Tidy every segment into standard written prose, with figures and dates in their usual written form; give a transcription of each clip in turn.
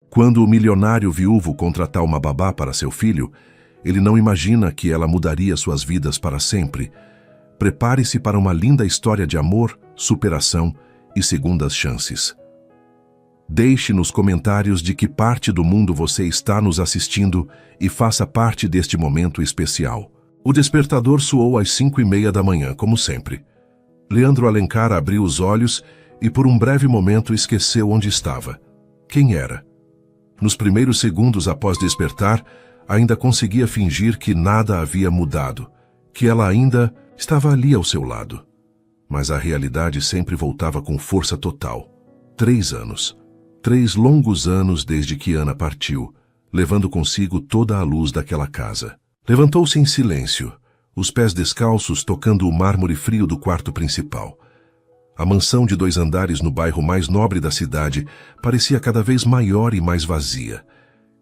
Quando o milionário viúvo contratar uma babá para seu filho, ele não imagina que ela mudaria suas vidas para sempre. Prepare-se para uma linda história de amor, superação e segundas chances. Deixe nos comentários de que parte do mundo você está nos assistindo e faça parte deste momento especial. O despertador soou às 5:30 da manhã, como sempre. Leandro Alencar abriu os olhos e por um breve momento esqueceu onde estava. Quem era? Nos primeiros segundos após despertar, ainda conseguia fingir que nada havia mudado, que ela ainda estava ali ao seu lado. Mas a realidade sempre voltava com força total. 3 anos. 3 longos anos desde que Ana partiu, levando consigo toda a luz daquela casa. Levantou-se em silêncio, os pés descalços tocando o mármore frio do quarto principal. A mansão de 2 andares no bairro mais nobre da cidade parecia cada vez maior e mais vazia.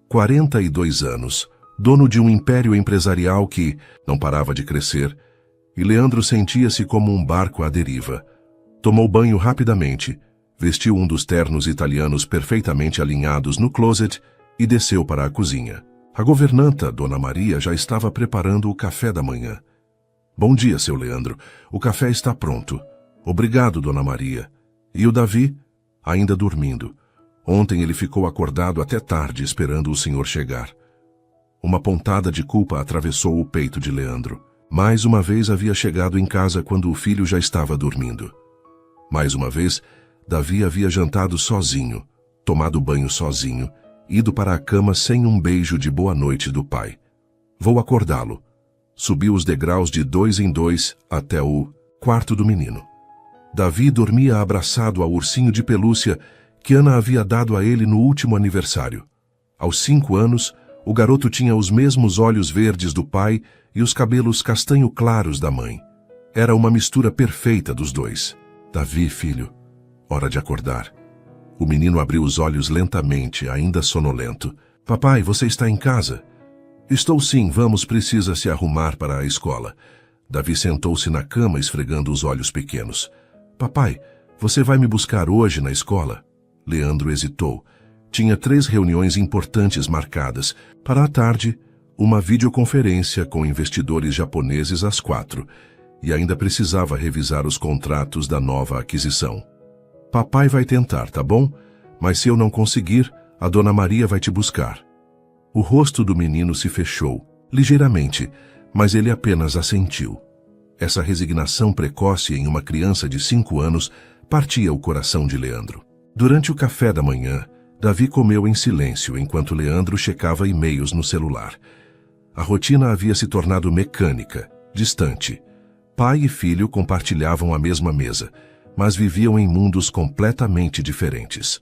42 anos, dono de um império empresarial que não parava de crescer, e Leandro sentia-se como um barco à deriva. Tomou banho rapidamente, vestiu um dos ternos italianos perfeitamente alinhados no closet e desceu para a cozinha. A governanta, Dona Maria, já estava preparando o café da manhã. Bom dia, seu Leandro. O café está pronto. Obrigado, Dona Maria. E o Davi? Ainda dormindo. Ontem ele ficou acordado até tarde esperando o senhor chegar. Uma pontada de culpa atravessou o peito de Leandro. Mais uma vez havia chegado em casa quando o filho já estava dormindo. Mais uma vez, Davi havia jantado sozinho, tomado banho sozinho, ido para a cama sem um beijo de boa noite do pai. Vou acordá-lo. Subiu os degraus de 2 em 2 até o quarto do menino. Davi dormia abraçado ao ursinho de pelúcia que Ana havia dado a ele no último aniversário. Aos 5 anos, o garoto tinha os mesmos olhos verdes do pai e os cabelos castanho claros da mãe. Era uma mistura perfeita dos dois. Davi, filho, hora de acordar. O menino abriu os olhos lentamente, ainda sonolento. Papai, você está em casa? Estou sim, vamos, precisa se arrumar para a escola. Davi sentou-se na cama, esfregando os olhos pequenos. Papai, você vai me buscar hoje na escola? Leandro hesitou. Tinha 3 reuniões importantes marcadas. Para a tarde, uma videoconferência com investidores japoneses às 4, e ainda precisava revisar os contratos da nova aquisição. Papai vai tentar, tá bom? Mas se eu não conseguir, a Dona Maria vai te buscar. O rosto do menino se fechou, ligeiramente, mas ele apenas assentiu. Essa resignação precoce em uma criança de 5 anos partia o coração de Leandro. Durante o café da manhã, Davi comeu em silêncio enquanto Leandro checava e-mails no celular. A rotina havia se tornado mecânica, distante. Pai e filho compartilhavam a mesma mesa, mas viviam em mundos completamente diferentes.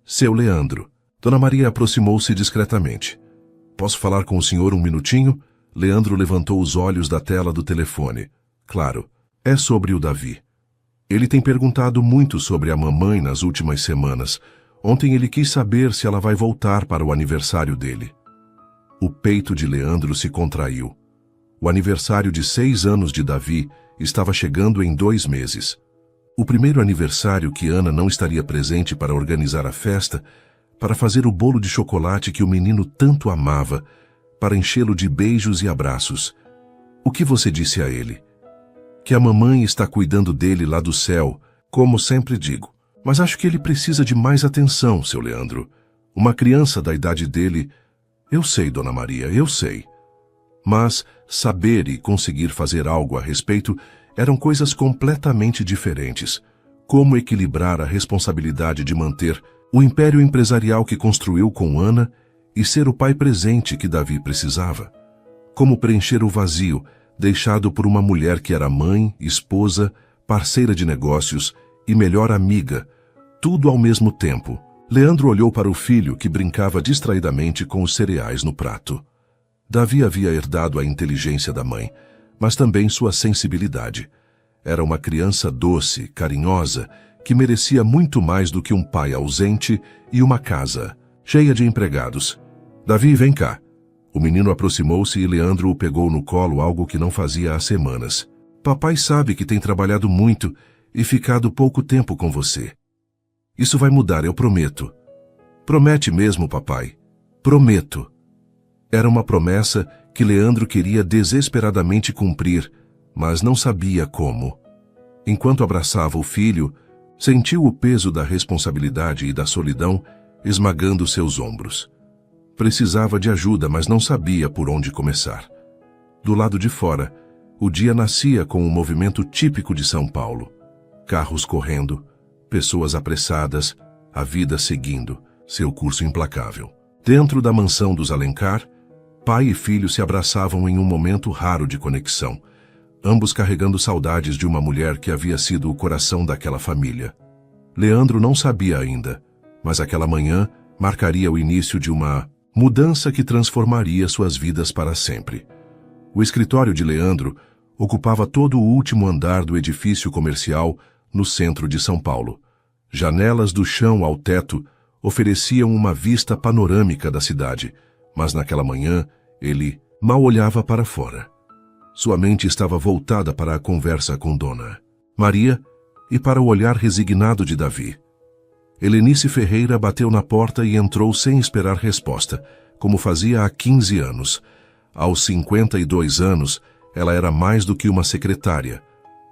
Seu Leandro. Dona Maria aproximou-se discretamente. Posso falar com o senhor um minutinho? Leandro levantou os olhos da tela do telefone. Claro, é sobre o Davi. Ele tem perguntado muito sobre a mamãe nas últimas semanas. Ontem ele quis saber se ela vai voltar para o aniversário dele. O peito de Leandro se contraiu. O aniversário de 6 anos de Davi estava chegando em 2 meses. O primeiro aniversário que Ana não estaria presente para organizar a festa, para fazer o bolo de chocolate que o menino tanto amava, para enchê-lo de beijos e abraços. O que você disse a ele? Que a mamãe está cuidando dele lá do céu, como sempre digo. Mas acho que ele precisa de mais atenção, seu Leandro. Uma criança da idade dele... Eu sei, Dona Maria, eu sei. Mas saber e conseguir fazer algo a respeito eram coisas completamente diferentes. Como equilibrar a responsabilidade de manter o império empresarial que construiu com Ana e ser o pai presente que Davi precisava? Como preencher o vazio deixado por uma mulher que era mãe, esposa, parceira de negócios e melhor amiga, tudo ao mesmo tempo? Leandro olhou para o filho que brincava distraidamente com os cereais no prato. Davi havia herdado a inteligência da mãe, mas também sua sensibilidade. Era uma criança doce, carinhosa, que merecia muito mais do que um pai ausente e uma casa cheia de empregados. Davi, vem cá. O menino aproximou-se e Leandro o pegou no colo, algo que não fazia há semanas. Papai sabe que tem trabalhado muito e ficado pouco tempo com você. Isso vai mudar, eu prometo. Promete mesmo, papai? Prometo. Era uma promessa que Leandro queria desesperadamente cumprir, mas não sabia como. Enquanto abraçava o filho, sentiu o peso da responsabilidade e da solidão esmagando seus ombros. Precisava de ajuda, mas não sabia por onde começar. Do lado de fora, o dia nascia com um movimento típico de São Paulo. Carros correndo, pessoas apressadas, a vida seguindo seu curso implacável. Dentro da mansão dos Alencar, pai e filho se abraçavam em um momento raro de conexão, ambos carregando saudades de uma mulher que havia sido o coração daquela família. Leandro não sabia ainda, mas aquela manhã marcaria o início de uma mudança que transformaria suas vidas para sempre. O escritório de Leandro ocupava todo o último andar do edifício comercial no centro de São Paulo. Janelas do chão ao teto ofereciam uma vista panorâmica da cidade, mas naquela manhã ele mal olhava para fora. Sua mente estava voltada para a conversa com Dona Maria e para o olhar resignado de Davi. Helenice Ferreira bateu na porta e entrou sem esperar resposta, como fazia há 15 anos. Aos 52 anos, ela era mais do que uma secretária.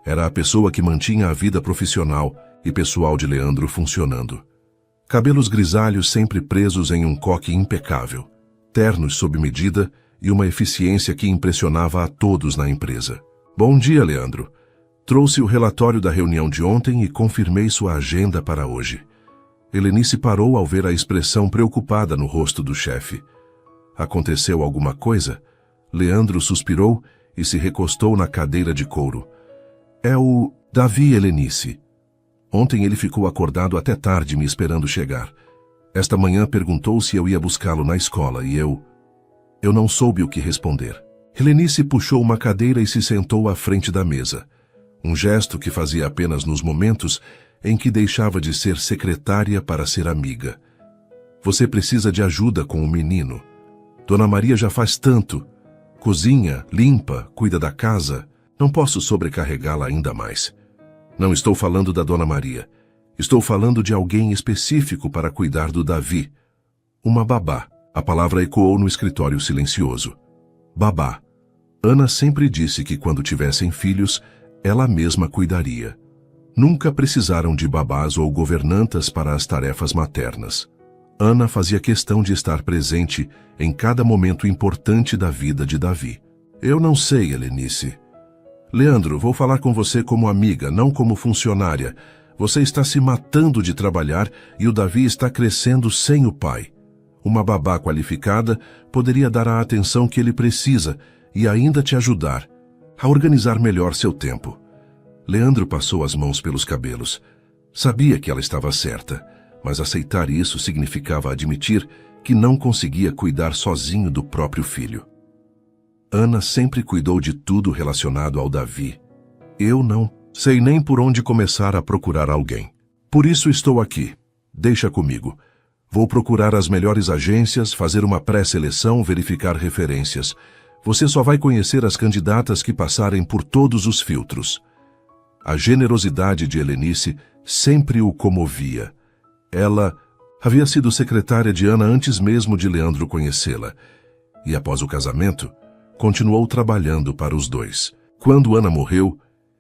Era a pessoa que mantinha a vida profissional e pessoal de Leandro funcionando. Cabelos grisalhos sempre presos em um coque impecável, ternos sob medida e uma eficiência que impressionava a todos na empresa. Bom dia, Leandro. Trouxe o relatório da reunião de ontem e confirmei sua agenda para hoje. Helenice parou ao ver a expressão preocupada no rosto do chefe. Aconteceu alguma coisa? Leandro suspirou e se recostou na cadeira de couro. É o Davi, Helenice. Ontem ele ficou acordado até tarde me esperando chegar. Esta manhã perguntou se eu ia buscá-lo na escola e eu não soube o que responder. Helenice puxou uma cadeira e se sentou à frente da mesa. Um gesto que fazia apenas nos momentos em que deixava de ser secretária para ser amiga. Você precisa de ajuda com o menino. Dona Maria já faz tanto. Cozinha, limpa, cuida da casa. Não posso sobrecarregá-la ainda mais. Não estou falando da Dona Maria. Estou falando de alguém específico para cuidar do Davi. Uma babá. A palavra ecoou no escritório silencioso. Babá. Ana sempre disse que quando tivessem filhos, ela mesma cuidaria. Nunca precisaram de babás ou governantas para as tarefas maternas. Ana fazia questão de estar presente em cada momento importante da vida de Davi. Eu não sei, Helenice. Leandro, vou falar com você como amiga, não como funcionária. Você está se matando de trabalhar e o Davi está crescendo sem o pai. Uma babá qualificada poderia dar a atenção que ele precisa e ainda te ajudar a organizar melhor seu tempo. Leandro passou as mãos pelos cabelos. Sabia que ela estava certa, mas aceitar isso significava admitir que não conseguia cuidar sozinho do próprio filho. Ana sempre cuidou de tudo relacionado ao Davi. Eu não sei nem por onde começar a procurar alguém. Por isso estou aqui. Deixa comigo. Vou procurar as melhores agências, fazer uma pré-seleção, verificar referências. Você só vai conhecer as candidatas que passarem por todos os filtros. A generosidade de Helenice sempre o comovia. Ela havia sido secretária de Ana antes mesmo de Leandro conhecê-la. E após o casamento, continuou trabalhando para os dois. Quando Ana morreu,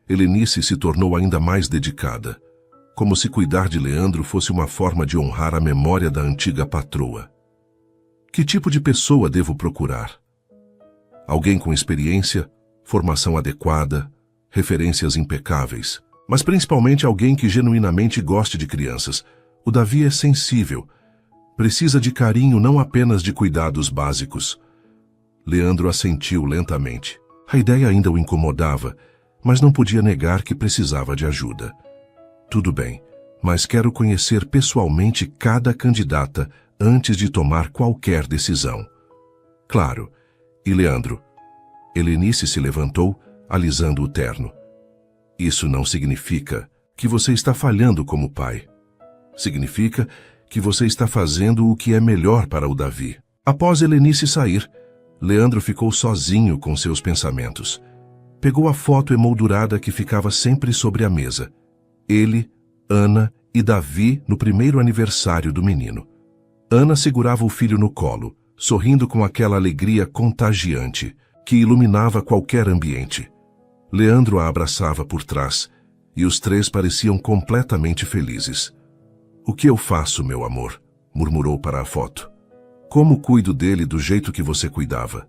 Helenice se tornou ainda mais dedicada, como se cuidar de Leandro fosse uma forma de honrar a memória da antiga patroa. Que tipo de pessoa devo procurar? Alguém com experiência, formação adequada, referências impecáveis, mas principalmente alguém que genuinamente goste de crianças. O Davi é sensível, precisa de carinho, não apenas de cuidados básicos. Leandro assentiu lentamente. A ideia ainda o incomodava, mas não podia negar que precisava de ajuda. Tudo bem, mas quero conhecer pessoalmente cada candidata antes de tomar qualquer decisão. Claro. E Leandro? Helenice se levantou, alisando o terno. Isso não significa que você está falhando como pai. Significa que você está fazendo o que é melhor para o Davi. Após Helenice sair, Leandro ficou sozinho com seus pensamentos. Pegou a foto emoldurada que ficava sempre sobre a mesa. Ele, Ana e Davi no primeiro aniversário do menino. Ana segurava o filho no colo, sorrindo com aquela alegria contagiante que iluminava qualquer ambiente. Leandro a abraçava por trás, e os três pareciam completamente felizes. "O que eu faço, meu amor?", murmurou para a foto. "Como cuido dele do jeito que você cuidava?"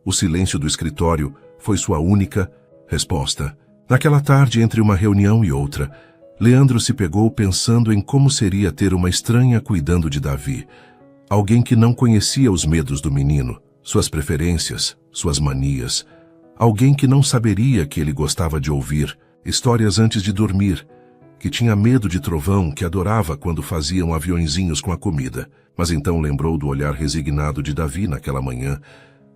O silêncio do escritório foi sua única resposta. Naquela tarde, entre uma reunião e outra, Leandro se pegou pensando em como seria ter uma estranha cuidando de Davi. Alguém que não conhecia os medos do menino, suas preferências, suas manias. Alguém que não saberia que ele gostava de ouvir histórias antes de dormir, que tinha medo de trovão, que adorava quando faziam aviõezinhos com a comida. Mas então lembrou do olhar resignado de Davi naquela manhã,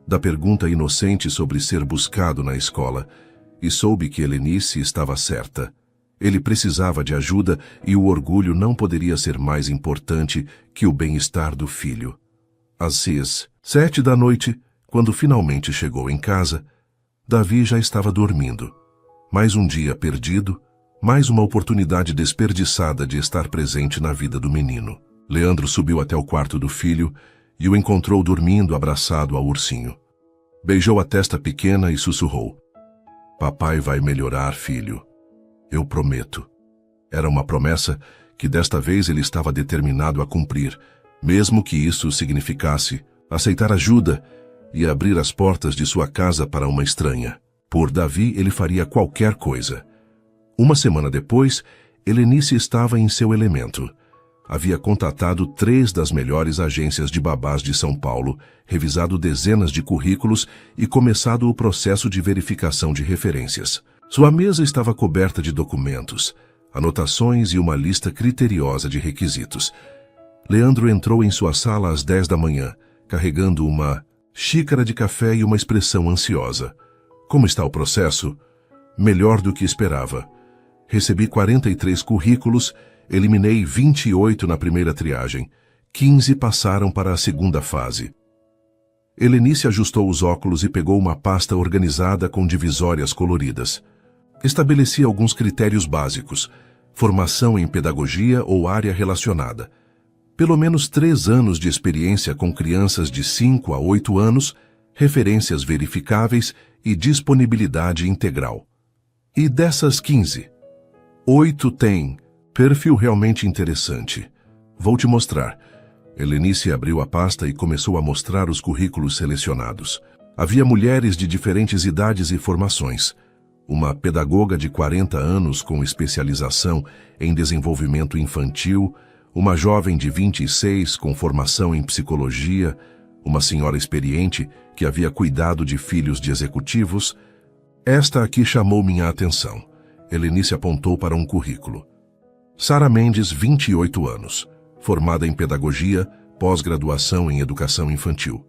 da pergunta inocente sobre ser buscado na escola, e soube que Helenice estava certa. Ele precisava de ajuda e o orgulho não poderia ser mais importante que o bem-estar do filho. Às 7 da noite, quando finalmente chegou em casa, Davi já estava dormindo. Mais um dia perdido, mais uma oportunidade desperdiçada de estar presente na vida do menino. Leandro subiu até o quarto do filho e o encontrou dormindo abraçado ao ursinho. Beijou a testa pequena e sussurrou: "Papai vai melhorar, filho. Eu prometo." Era uma promessa que desta vez ele estava determinado a cumprir, mesmo que isso significasse aceitar ajuda e abrir as portas de sua casa para uma estranha. Por Davi, ele faria qualquer coisa. Uma semana depois, Helenice estava em seu elemento. Havia contatado 3 das melhores agências de babás de São Paulo, revisado dezenas de currículos e começado o processo de verificação de referências. Sua mesa estava coberta de documentos, anotações e uma lista criteriosa de requisitos. Leandro entrou em sua sala às 10 da manhã, carregando uma xícara de café e uma expressão ansiosa. "Como está o processo?" "Melhor do que esperava. Recebi 43 currículos, eliminei 28 na primeira triagem. 15 passaram para a segunda fase." Helenice ajustou os óculos e pegou uma pasta organizada com divisórias coloridas. Estabelecia alguns critérios básicos: formação em pedagogia ou área relacionada. Pelo menos 3 anos de experiência com crianças de 5 a 8 anos, referências verificáveis e disponibilidade integral. E dessas 15, 8 têm perfil realmente interessante. Vou te mostrar. Helenice abriu a pasta e começou a mostrar os currículos selecionados. Havia mulheres de diferentes idades e formações. Uma pedagoga de 40 anos com especialização em desenvolvimento infantil, uma jovem de 26 com formação em psicologia, uma senhora experiente que havia cuidado de filhos de executivos. Esta aqui chamou minha atenção. Helenice apontou para um currículo. Sara Mendes, 28 anos, formada em pedagogia, pós-graduação em educação infantil.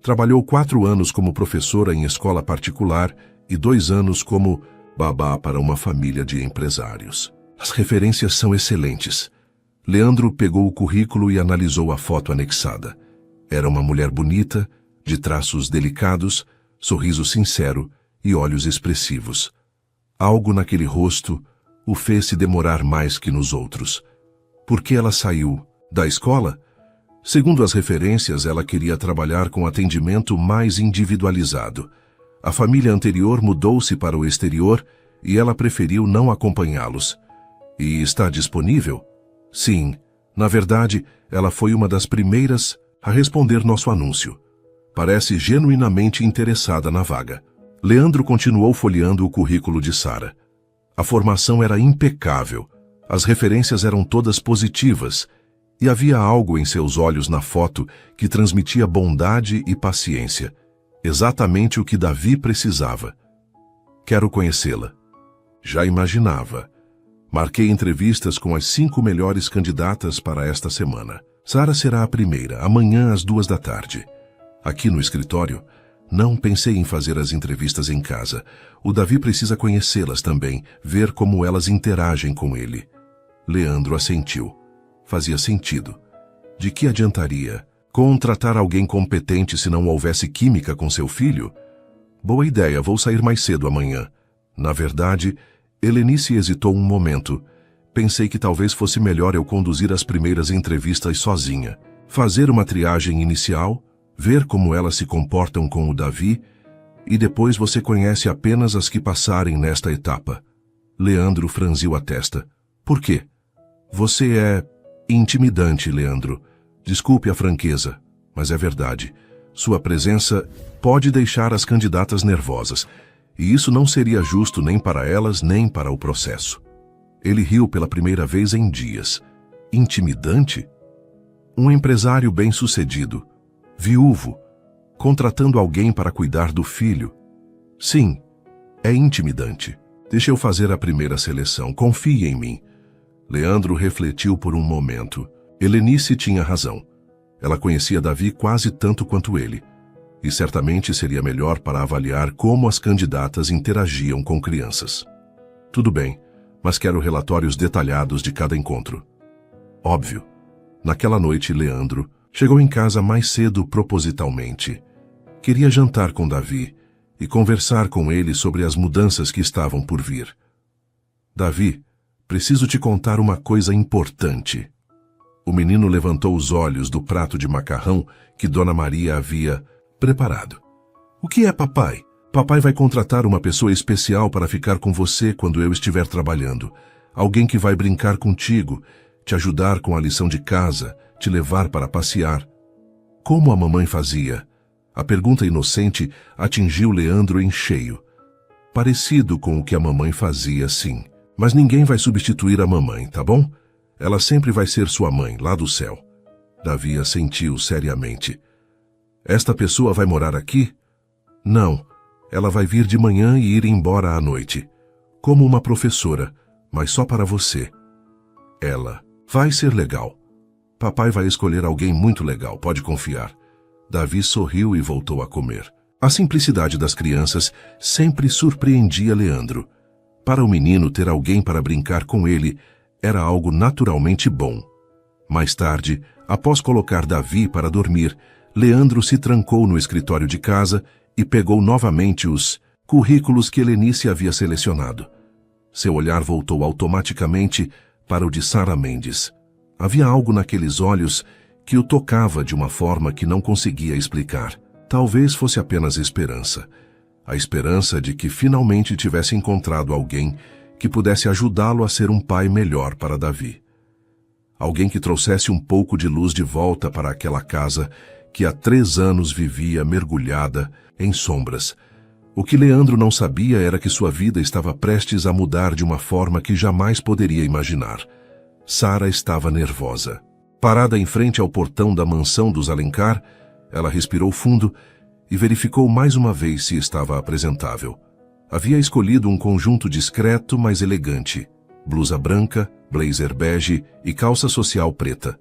Trabalhou 4 anos como professora em escola particular e 2 anos como babá para uma família de empresários. As referências são excelentes. Leandro pegou o currículo e analisou a foto anexada. Era uma mulher bonita, de traços delicados, sorriso sincero e olhos expressivos. Algo naquele rosto o fez se demorar mais que nos outros. Por que ela saiu da escola? Segundo as referências, ela queria trabalhar com atendimento mais individualizado. A família anterior mudou-se para o exterior e ela preferiu não acompanhá-los. E está disponível? Sim. Na verdade, ela foi uma das primeiras a responder nosso anúncio. Parece genuinamente interessada na vaga. Leandro continuou folheando o currículo de Sara. A formação era impecável, as referências eram todas positivas, e havia algo em seus olhos na foto que transmitia bondade e paciência. Exatamente o que Davi precisava. Quero conhecê-la. Já imaginava. Marquei entrevistas com as 5 melhores candidatas para esta semana. Sara será a primeira, amanhã às 2 da tarde. Aqui no escritório, não pensei em fazer as entrevistas em casa. O Davi precisa conhecê-las também, ver como elas interagem com ele. Leandro assentiu. Fazia sentido. De que adiantaria contratar alguém competente se não houvesse química com seu filho? Boa ideia, vou sair mais cedo amanhã. Na verdade, Helenice hesitou um momento. Pensei que talvez fosse melhor eu conduzir as primeiras entrevistas sozinha. fazer uma triagem inicial, ver como elas se comportam com o Davi, e depois você conhece apenas as que passarem nesta etapa. Leandro franziu a testa. Por quê? Você é intimidante, Leandro. Desculpe a franqueza, mas é verdade. Sua presença pode deixar as candidatas nervosas, e isso não seria justo nem para elas, nem para o processo. Ele riu pela primeira vez em dias. Intimidante? Um empresário bem-sucedido, viúvo, contratando alguém para cuidar do filho. Sim, é intimidante. Deixa eu fazer a primeira seleção. Confie em mim. Leandro refletiu por um momento. Helenice tinha razão. Ela conhecia Davi quase tanto quanto ele, e certamente seria melhor para avaliar como as candidatas interagiam com crianças. Tudo bem, mas quero relatórios detalhados de cada encontro. Óbvio. Naquela noite, Leandro chegou em casa mais cedo propositalmente. Queria jantar com Davi e conversar com ele sobre as mudanças que estavam por vir. Davi, preciso te contar uma coisa importante. O menino levantou os olhos do prato de macarrão que Dona Maria havia preparado. O que é, papai? Papai vai contratar uma pessoa especial para ficar com você quando eu estiver trabalhando. Alguém que vai brincar contigo, te ajudar com a lição de casa, te levar para passear. Como a mamãe fazia? A pergunta inocente atingiu Leandro em cheio. Parecido com o que a mamãe fazia, sim. Mas ninguém vai substituir a mamãe, tá bom? Ela sempre vai ser sua mãe, lá do céu. Davi assentiu seriamente. Esta pessoa vai morar aqui? Não. Ela vai vir de manhã e ir embora à noite. Como uma professora, mas só para você. Ela vai ser legal. Papai vai escolher alguém muito legal, pode confiar. Davi sorriu e voltou a comer. A simplicidade das crianças sempre surpreendia Leandro. Para o menino ter alguém para brincar com ele era algo naturalmente bom. Mais tarde, após colocar Davi para dormir, Leandro se trancou no escritório de casa e pegou novamente os currículos que Helenice havia selecionado. Seu olhar voltou automaticamente para o de Sara Mendes. Havia algo naqueles olhos que o tocava de uma forma que não conseguia explicar. Talvez fosse apenas esperança. A esperança de que finalmente tivesse encontrado alguém que pudesse ajudá-lo a ser um pai melhor para Davi. Alguém que trouxesse um pouco de luz de volta para aquela casa que há 3 anos vivia mergulhada em sombras. O que Leandro não sabia era que sua vida estava prestes a mudar de uma forma que jamais poderia imaginar. Sara estava nervosa. Parada em frente ao portão da mansão dos Alencar, ela respirou fundo e verificou mais uma vez se estava apresentável. Havia escolhido um conjunto discreto, mas elegante. Blusa branca, blazer bege e calça social preta.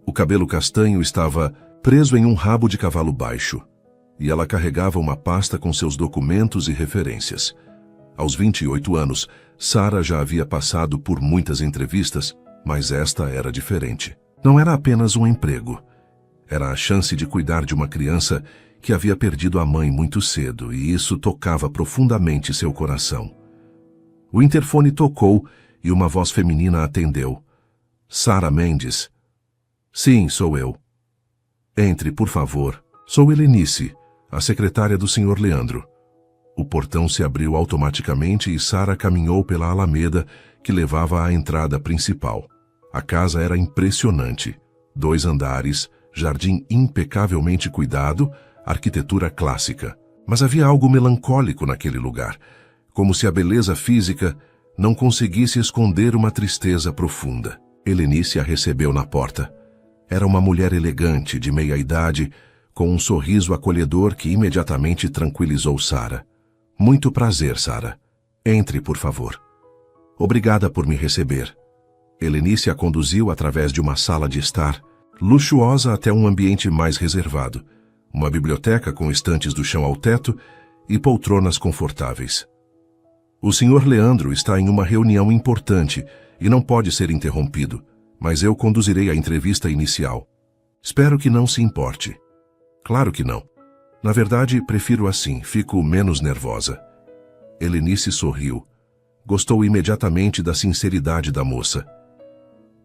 O cabelo castanho estava preso em um rabo de cavalo baixo, e ela carregava uma pasta com seus documentos e referências. Aos 28 anos, Sara já havia passado por muitas entrevistas, mas esta era diferente. Não era apenas um emprego. Era a chance de cuidar de uma criança que havia perdido a mãe muito cedo, e isso tocava profundamente seu coração. O interfone tocou e uma voz feminina atendeu. Sara Mendes. Sim, sou eu. Entre, por favor. Sou Helenice, a secretária do Sr. Leandro. O portão se abriu automaticamente e Sara caminhou pela alameda que levava à entrada principal. A casa era impressionante. 2 andares, jardim impecavelmente cuidado, arquitetura clássica. Mas havia algo melancólico naquele lugar, como se a beleza física não conseguisse esconder uma tristeza profunda. Helenice a recebeu na porta. Era uma mulher elegante, de meia-idade, com um sorriso acolhedor que imediatamente tranquilizou Sara. Muito prazer, Sara. Entre, por favor. Obrigada por me receber. Helenice a conduziu através de uma sala de estar, luxuosa até um ambiente mais reservado. Uma biblioteca com estantes do chão ao teto e poltronas confortáveis. O Sr. Leandro está em uma reunião importante e não pode ser interrompido, mas eu conduzirei a entrevista inicial. Espero que não se importe. Claro que não. Na verdade, prefiro assim, fico menos nervosa. Helenice sorriu. Gostou imediatamente da sinceridade da moça.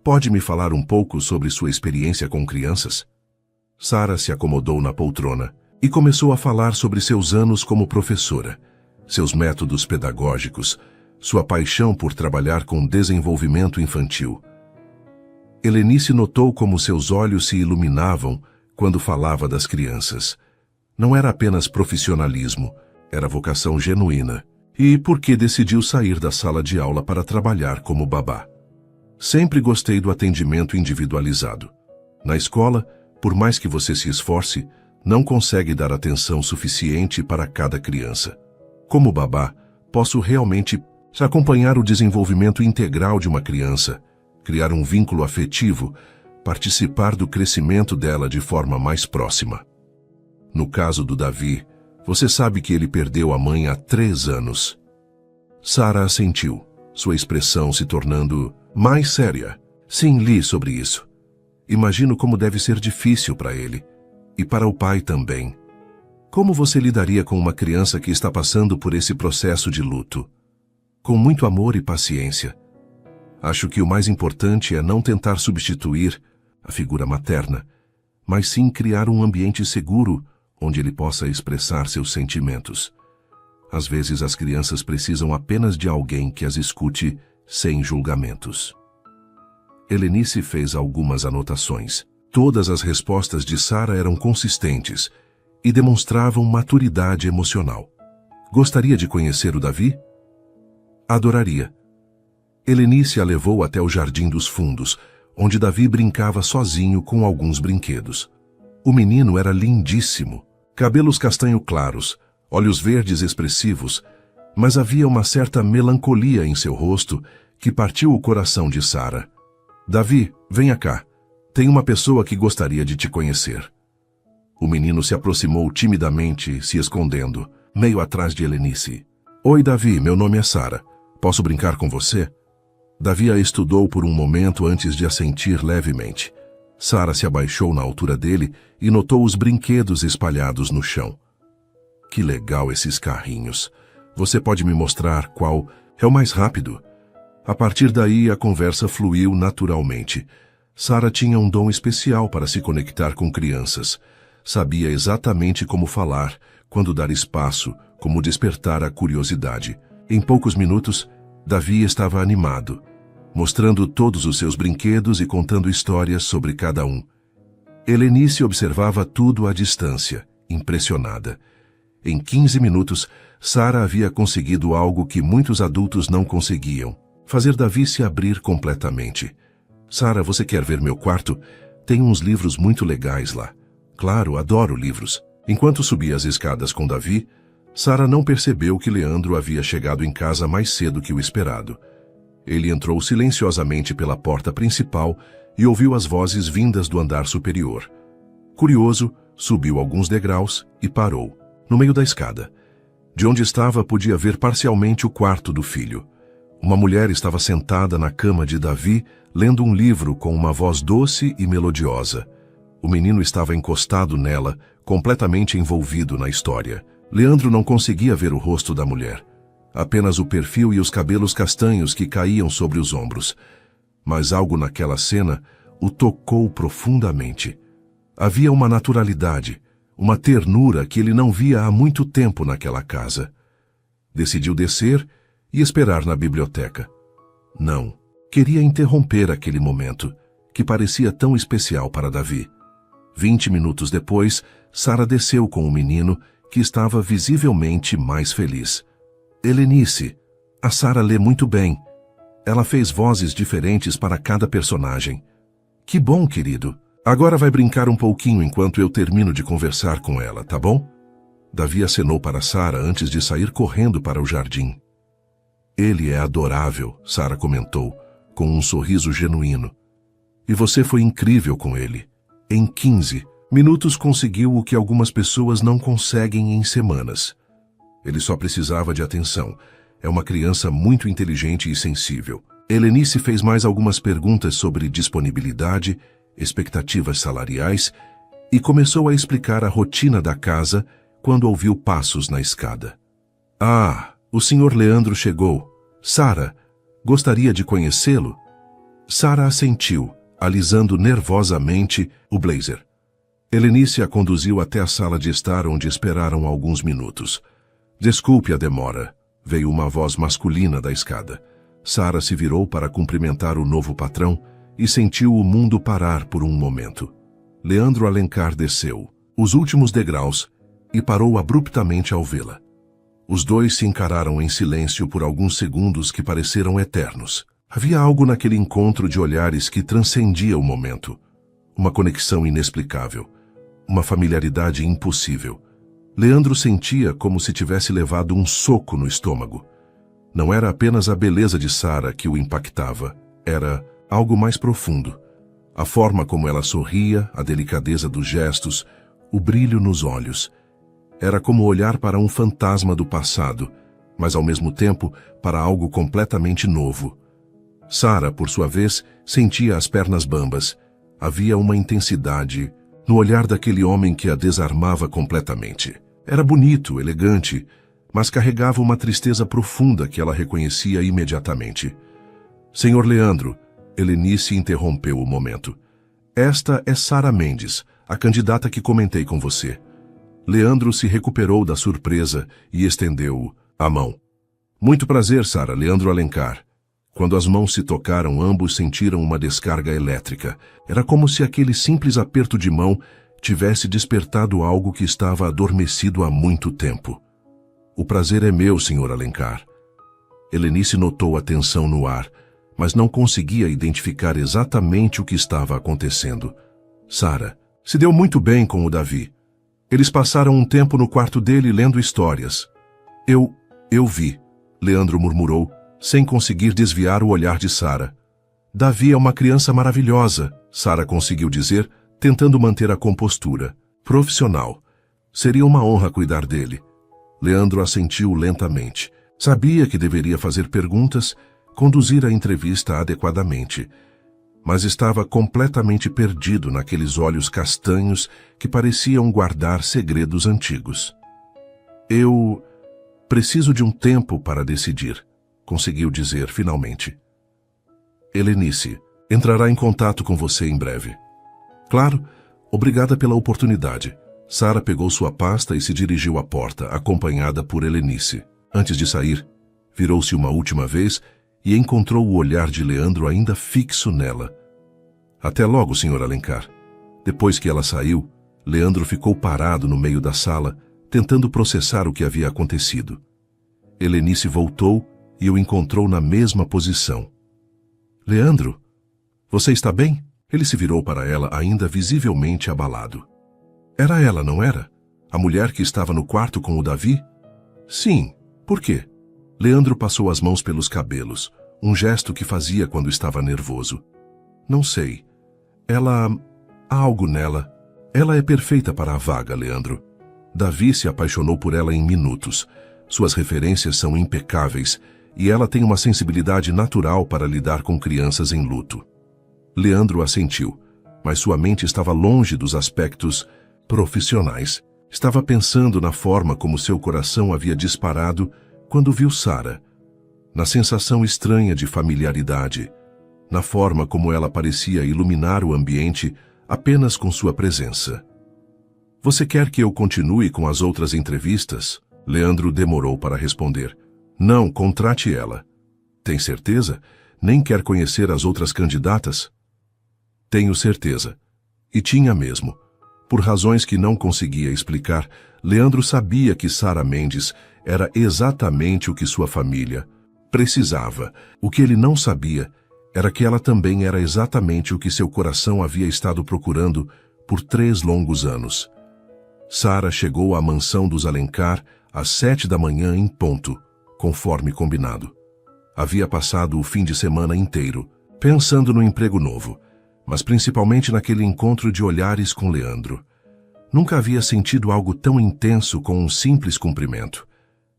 Pode me falar um pouco sobre sua experiência com crianças? Sara se acomodou na poltrona e começou a falar sobre seus anos como professora, seus métodos pedagógicos, sua paixão por trabalhar com desenvolvimento infantil. Helenice notou como seus olhos se iluminavam quando falava das crianças. Não era apenas profissionalismo, era vocação genuína. E por que decidiu sair da sala de aula para trabalhar como babá? Sempre gostei do atendimento individualizado. Na escola, por mais que você se esforce, não consegue dar atenção suficiente para cada criança. Como babá, posso realmente acompanhar o desenvolvimento integral de uma criança, criar um vínculo afetivo, participar do crescimento dela de forma mais próxima. No caso do Davi, você sabe que ele perdeu a mãe há 3 anos. Sara assentiu, sua expressão se tornando mais séria. Sim, li sobre isso. Imagino como deve ser difícil para ele. E para o pai também. Como você lidaria com uma criança que está passando por esse processo de luto? Com muito amor e paciência. Acho que o mais importante é não tentar substituir a figura materna, mas sim criar um ambiente seguro onde ele possa expressar seus sentimentos. Às vezes as crianças precisam apenas de alguém que as escute sem julgamentos. Helenice fez algumas anotações. Todas as respostas de Sara eram consistentes e demonstravam maturidade emocional. Gostaria de conhecer o Davi? Adoraria. Helenice a levou até o Jardim dos Fundos, onde Davi brincava sozinho com alguns brinquedos. O menino era lindíssimo. Cabelos castanho claros, olhos verdes expressivos, mas havia uma certa melancolia em seu rosto que partiu o coração de Sara. Davi, venha cá. Tem uma pessoa que gostaria de te conhecer. O menino se aproximou timidamente, se escondendo, meio atrás de Helenice. Oi, Davi, meu nome é Sara. Posso brincar com você? Davi a estudou por um momento antes de assentir levemente. Sara se abaixou na altura dele e notou os brinquedos espalhados no chão. Que legal esses carrinhos. Você pode me mostrar qual é o mais rápido? A partir daí, a conversa fluiu naturalmente. Sara tinha um dom especial para se conectar com crianças. Sabia exatamente como falar, quando dar espaço, como despertar a curiosidade. Em poucos minutos, Davi estava animado, mostrando todos os seus brinquedos e contando histórias sobre cada um. Helenice observava tudo à distância, impressionada. Em 15 minutos, Sara havia conseguido algo que muitos adultos não conseguiam: fazer Davi se abrir completamente. Sara, você quer ver meu quarto? Tem uns livros muito legais lá. Claro, adoro livros. Enquanto subia as escadas com Davi, Sara não percebeu que Leandro havia chegado em casa mais cedo que o esperado. Ele entrou silenciosamente pela porta principal e ouviu as vozes vindas do andar superior. Curioso, subiu alguns degraus e parou, no meio da escada. De onde estava, podia ver parcialmente o quarto do filho. Uma mulher estava sentada na cama de Davi, lendo um livro com uma voz doce e melodiosa. O menino estava encostado nela, completamente envolvido na história. Leandro não conseguia ver o rosto da mulher, apenas o perfil e os cabelos castanhos que caíam sobre os ombros. Mas algo naquela cena o tocou profundamente. Havia uma naturalidade, uma ternura que ele não via há muito tempo naquela casa. Decidiu descer e esperar na biblioteca. Não, queria interromper aquele momento, que parecia tão especial para Davi. 20 minutos depois, Sara desceu com o menino, que estava visivelmente mais feliz. Helenice, a Sara lê muito bem. Ela fez vozes diferentes para cada personagem. Que bom, querido. Agora vai brincar um pouquinho enquanto eu termino de conversar com ela, tá bom? Davi acenou para Sara antes de sair correndo para o jardim. Ele é adorável, Sara comentou, com um sorriso genuíno. E você foi incrível com ele. Em 15 minutos conseguiu o que algumas pessoas não conseguem em semanas. Ele só precisava de atenção. É uma criança muito inteligente e sensível. Helenice fez mais algumas perguntas sobre disponibilidade, expectativas salariais e começou a explicar a rotina da casa quando ouviu passos na escada. Ah, o Sr. Leandro chegou. Sara, gostaria de conhecê-lo? Sara assentiu, alisando nervosamente o blazer. Helenice a conduziu até a sala de estar, onde esperaram alguns minutos. Desculpe a demora, veio uma voz masculina da escada. Sara se virou para cumprimentar o novo patrão e sentiu o mundo parar por um momento. Leandro Alencar desceu os últimos degraus e parou abruptamente ao vê-la. Os dois se encararam em silêncio por alguns segundos que pareceram eternos. Havia algo naquele encontro de olhares que transcendia o momento. Uma conexão inexplicável. Uma familiaridade impossível. Leandro sentia como se tivesse levado um soco no estômago. Não era apenas a beleza de Sara que o impactava, era algo mais profundo. A forma como ela sorria, a delicadeza dos gestos, o brilho nos olhos. Era como olhar para um fantasma do passado, mas ao mesmo tempo para algo completamente novo. Sara, por sua vez, sentia as pernas bambas. Havia uma intensidade no olhar daquele homem que a desarmava completamente. Era bonito, elegante, mas carregava uma tristeza profunda que ela reconhecia imediatamente. Senhor Leandro, Helenice interrompeu o momento. Esta é Sara Mendes, a candidata que comentei com você. Leandro se recuperou da surpresa e estendeu a mão. Muito prazer, Sara, Leandro Alencar. Quando as mãos se tocaram, ambos sentiram uma descarga elétrica. Era como se aquele simples aperto de mão tivesse despertado algo que estava adormecido há muito tempo. O prazer é meu, Sr. Alencar. Helenice notou a tensão no ar, mas não conseguia identificar exatamente o que estava acontecendo. Sara se deu muito bem com o Davi. Eles passaram um tempo no quarto dele lendo histórias. Eu vi, Leandro murmurou, sem conseguir desviar o olhar de Sara. Davi é uma criança maravilhosa, Sara conseguiu dizer, tentando manter a compostura. Profissional. Seria uma honra cuidar dele. Leandro assentiu lentamente. Sabia que deveria fazer perguntas, conduzir a entrevista adequadamente. Mas estava completamente perdido naqueles olhos castanhos que pareciam guardar segredos antigos. Eu preciso de um tempo para decidir, conseguiu dizer finalmente. Helenice entrará em contato com você em breve. Claro, obrigada pela oportunidade. Sara pegou sua pasta e se dirigiu à porta, acompanhada por Helenice. Antes de sair, virou-se uma última vez e encontrou o olhar de Leandro ainda fixo nela. Até logo, Sr. Alencar. Depois que ela saiu, Leandro ficou parado no meio da sala, tentando processar o que havia acontecido. Helenice voltou e o encontrou na mesma posição. Leandro, você está bem? Ele se virou para ela, ainda visivelmente abalado. Era ela, não era? A mulher que estava no quarto com o Davi? Sim. Por quê? Leandro passou as mãos pelos cabelos, um gesto que fazia quando estava nervoso. Não sei. Há algo nela. Ela é perfeita para a vaga, Leandro. Davi se apaixonou por ela em minutos. Suas referências são impecáveis e ela tem uma sensibilidade natural para lidar com crianças em luto. Leandro assentiu, mas sua mente estava longe dos aspectos profissionais. Estava pensando na forma como seu coração havia disparado quando viu Sara, na sensação estranha de familiaridade, na forma como ela parecia iluminar o ambiente apenas com sua presença. Você quer que eu continue com as outras entrevistas? Leandro demorou para responder. Não, contrate ela. Tem certeza? Nem quer conhecer as outras candidatas? Tenho certeza. E tinha mesmo. Por razões que não conseguia explicar, Leandro sabia que Sara Mendes era exatamente o que sua família precisava. O que ele não sabia era que ela também era exatamente o que seu coração havia estado procurando por 3 longos anos. Sara chegou à mansão dos Alencar às 7 da manhã em ponto, conforme combinado. Havia passado o fim de semana inteiro, pensando no emprego novo, mas principalmente naquele encontro de olhares com Leandro. Nunca havia sentido algo tão intenso com um simples cumprimento.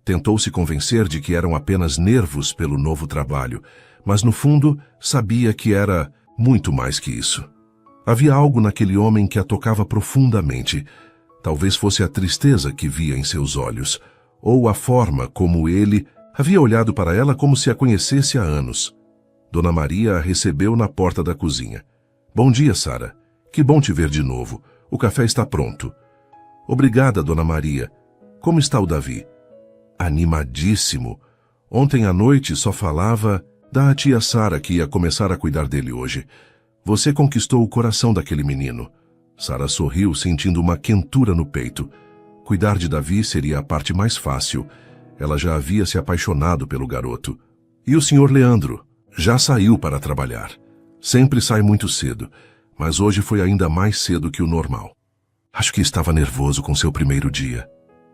Tentou se convencer de que eram apenas nervos pelo novo trabalho, mas no fundo sabia que era muito mais que isso. Havia algo naquele homem que a tocava profundamente. Talvez fosse a tristeza que via em seus olhos, ou a forma como ele havia olhado para ela como se a conhecesse há anos. Dona Maria a recebeu na porta da cozinha. Bom dia, Sara. Que bom te ver de novo. O café está pronto. Obrigada, Dona Maria. Como está o Davi? Animadíssimo. Ontem à noite só falava da tia Sara que ia começar a cuidar dele hoje. Você conquistou o coração daquele menino. Sara sorriu, sentindo uma quentura no peito. Cuidar de Davi seria a parte mais fácil. Ela já havia se apaixonado pelo garoto. E o senhor Leandro? Já saiu para trabalhar. Sempre sai muito cedo, mas hoje foi ainda mais cedo que o normal. Acho que estava nervoso com seu primeiro dia.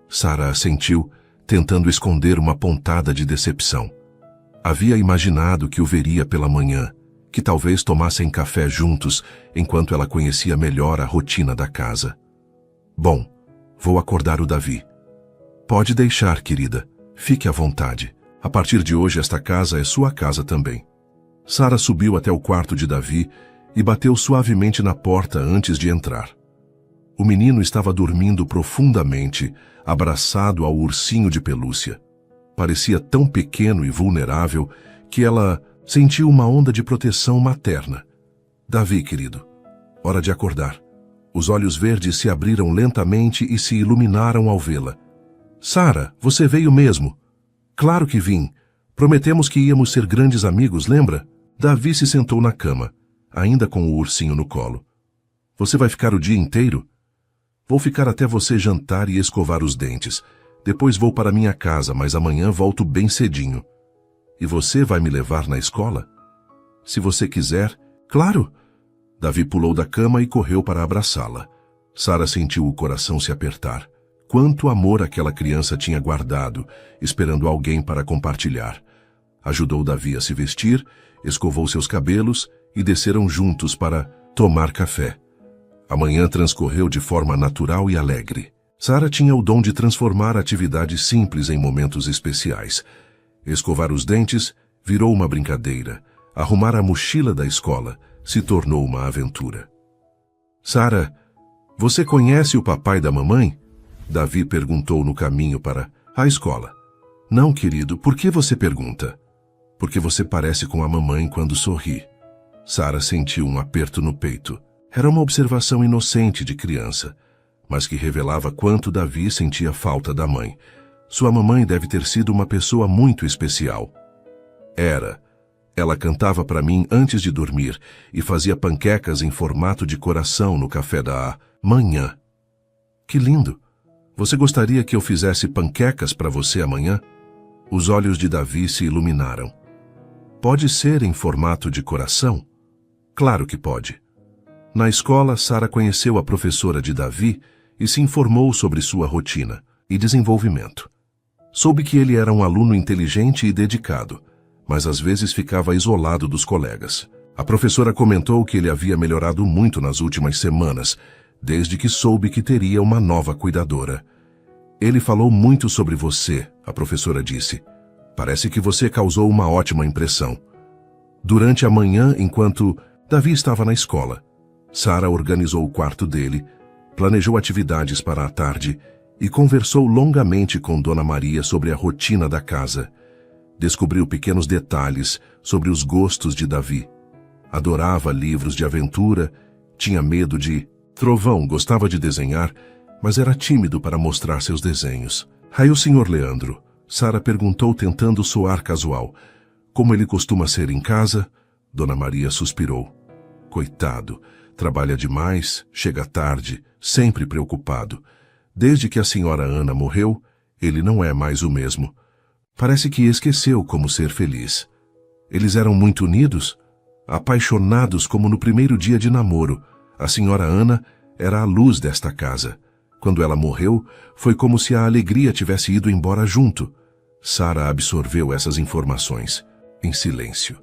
Sara assentiu, tentando esconder uma pontada de decepção. Havia imaginado que o veria pela manhã, que talvez tomassem café juntos enquanto ela conhecia melhor a rotina da casa. Bom, vou acordar o Davi. Pode deixar, querida. Fique à vontade. A partir de hoje esta casa é sua casa também. Sara subiu até o quarto de Davi e bateu suavemente na porta antes de entrar. O menino estava dormindo profundamente, abraçado ao ursinho de pelúcia. Parecia tão pequeno e vulnerável que ela sentiu uma onda de proteção materna. Davi, querido, hora de acordar. Os olhos verdes se abriram lentamente e se iluminaram ao vê-la. Sara, você veio mesmo? Claro que vim. Prometemos que íamos ser grandes amigos, lembra? Davi se sentou na cama, ainda com o ursinho no colo. Você vai ficar o dia inteiro? Vou ficar até você jantar e escovar os dentes. Depois vou para minha casa, mas amanhã volto bem cedinho. E você vai me levar na escola? Se você quiser, claro! Davi pulou da cama e correu para abraçá-la. Sara sentiu o coração se apertar. Quanto amor aquela criança tinha guardado, esperando alguém para compartilhar. Ajudou Davi a se vestir, escovou seus cabelos e desceram juntos para tomar café. A manhã transcorreu de forma natural e alegre. Sara tinha o dom de transformar atividades simples em momentos especiais. Escovar os dentes virou uma brincadeira. Arrumar a mochila da escola se tornou uma aventura. Sara, você conhece o papai da mamãe? Davi perguntou no caminho para a escola. Não, querido, por que você pergunta? Porque você parece com a mamãe quando sorri. Sara sentiu um aperto no peito. Era uma observação inocente de criança, mas que revelava quanto Davi sentia falta da mãe. Sua mamãe deve ter sido uma pessoa muito especial. Era. Ela cantava para mim antes de dormir e fazia panquecas em formato de coração no café da manhã. Que lindo! Você gostaria que eu fizesse panquecas para você amanhã? Os olhos de Davi se iluminaram. Pode ser em formato de coração? Claro que pode. Na escola, Sara conheceu a professora de Davi e se informou sobre sua rotina e desenvolvimento. Soube que ele era um aluno inteligente e dedicado, mas às vezes ficava isolado dos colegas. A professora comentou que ele havia melhorado muito nas últimas semanas, desde que soube que teria uma nova cuidadora. Ele falou muito sobre você, a professora disse. Parece que você causou uma ótima impressão. Durante a manhã, enquanto Davi estava na escola, Sara organizou o quarto dele, planejou atividades para a tarde e conversou longamente com Dona Maria sobre a rotina da casa. Descobriu pequenos detalhes sobre os gostos de Davi. Adorava livros de aventura, tinha medo de trovão, gostava de desenhar, mas era tímido para mostrar seus desenhos. Aí o senhor Leandro, Sara perguntou tentando soar casual. Como ele costuma ser em casa? Dona Maria suspirou. Coitado, trabalha demais, chega tarde, sempre preocupado. Desde que a senhora Ana morreu, ele não é mais o mesmo. Parece que esqueceu como ser feliz. Eles eram muito unidos, apaixonados como no primeiro dia de namoro. A senhora Ana era a luz desta casa. Quando ela morreu, foi como se a alegria tivesse ido embora junto. Sara absorveu essas informações, em silêncio.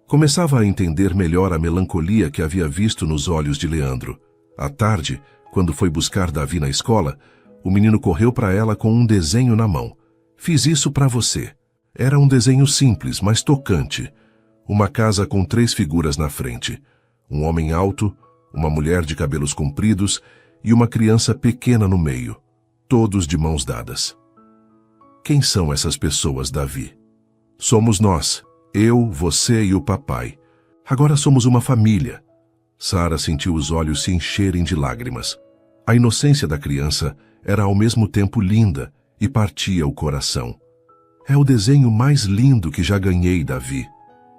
Começava a entender melhor a melancolia que havia visto nos olhos de Leandro. À tarde, quando foi buscar Davi na escola, o menino correu para ela com um desenho na mão. Fiz isso para você. Era um desenho simples, mas tocante. Uma casa com 3 figuras na frente. Um homem alto, uma mulher de cabelos compridos e uma criança pequena no meio, todos de mãos dadas. Quem são essas pessoas, Davi? Somos nós, eu, você e o papai. Agora somos uma família. Sara sentiu os olhos se encherem de lágrimas. A inocência da criança era ao mesmo tempo linda e partia o coração. É o desenho mais lindo que já ganhei, Davi.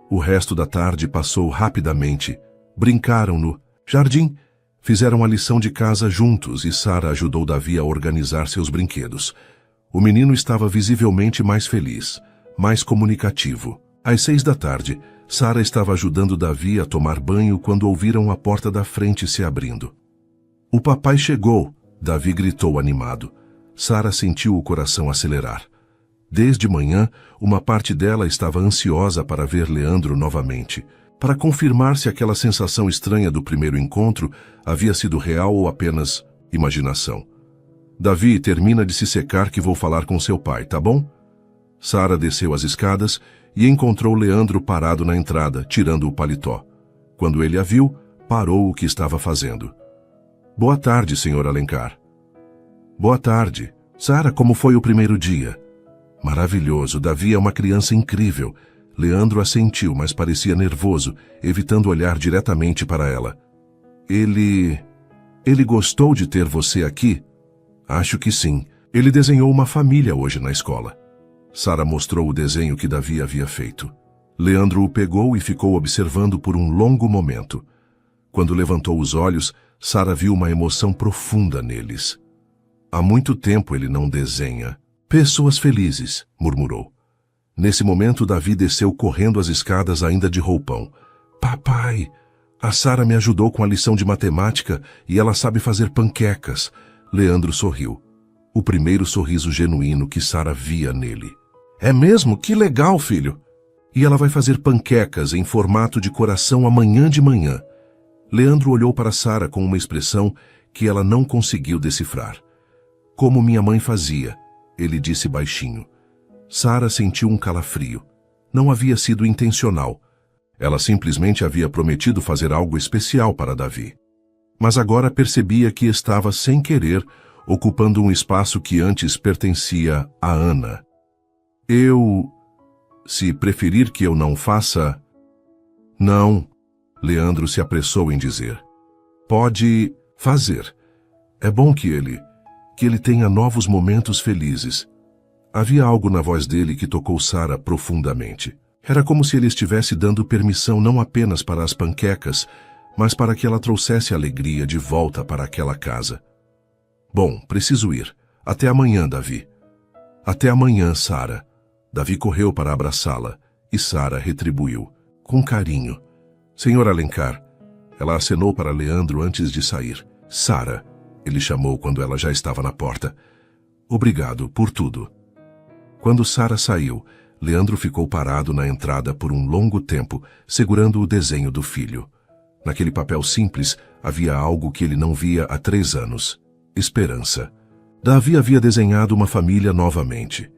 O resto da tarde passou rapidamente. Brincaram no jardim, fizeram a lição de casa juntos e Sara ajudou Davi a organizar seus brinquedos. O menino estava visivelmente mais feliz, mais comunicativo. Às 6 da tarde, Sara estava ajudando Davi a tomar banho quando ouviram a porta da frente se abrindo. O papai chegou, Davi gritou animado. Sara sentiu o coração acelerar. Desde manhã, uma parte dela estava ansiosa para ver Leandro novamente, para confirmar se aquela sensação estranha do primeiro encontro havia sido real ou apenas imaginação. Davi, termina de se secar que vou falar com seu pai, tá bom? Sara desceu as escadas e encontrou Leandro parado na entrada, tirando o paletó. Quando ele a viu, parou o que estava fazendo. Boa tarde, senhor Alencar. Boa tarde. Sara, como foi o primeiro dia? Maravilhoso, Davi é uma criança incrível. Leandro assentiu, mas parecia nervoso, evitando olhar diretamente para ela. Ele gostou de ter você aqui? Acho que sim. Ele desenhou uma família hoje na escola. Sara mostrou o desenho que Davi havia feito. Leandro o pegou e ficou observando por um longo momento. Quando levantou os olhos, Sara viu uma emoção profunda neles. Há muito tempo ele não desenha. Pessoas felizes, murmurou. Nesse momento, Davi desceu correndo as escadas ainda de roupão. Papai, a Sara me ajudou com a lição de matemática e ela sabe fazer panquecas. Leandro sorriu. O primeiro sorriso genuíno que Sara via nele. É mesmo? Que legal, filho! E ela vai fazer panquecas em formato de coração amanhã de manhã. Leandro olhou para Sara com uma expressão que ela não conseguiu decifrar. Como minha mãe fazia, ele disse baixinho. Sara sentiu um calafrio. Não havia sido intencional. Ela simplesmente havia prometido fazer algo especial para Davi. Mas agora percebia que estava, sem querer, ocupando um espaço que antes pertencia a Ana. Se preferir que eu não faça... Não, Leandro se apressou em dizer. Pode fazer. É bom que ele tenha novos momentos felizes. Havia algo na voz dele que tocou Sara profundamente. Era como se ele estivesse dando permissão não apenas para as panquecas, mas para que ela trouxesse alegria de volta para aquela casa. Bom, preciso ir. Até amanhã, Davi. Até amanhã, Sara. Davi correu para abraçá-la e Sara retribuiu, com carinho. Senhor Alencar. Ela acenou para Leandro antes de sair. Sara, ele chamou quando ela já estava na porta. Obrigado por tudo. Quando Sara saiu, Leandro ficou parado na entrada por um longo tempo, segurando o desenho do filho. Naquele papel simples, havia algo que ele não via há 3 anos. Esperança. Davi havia desenhado uma família novamente.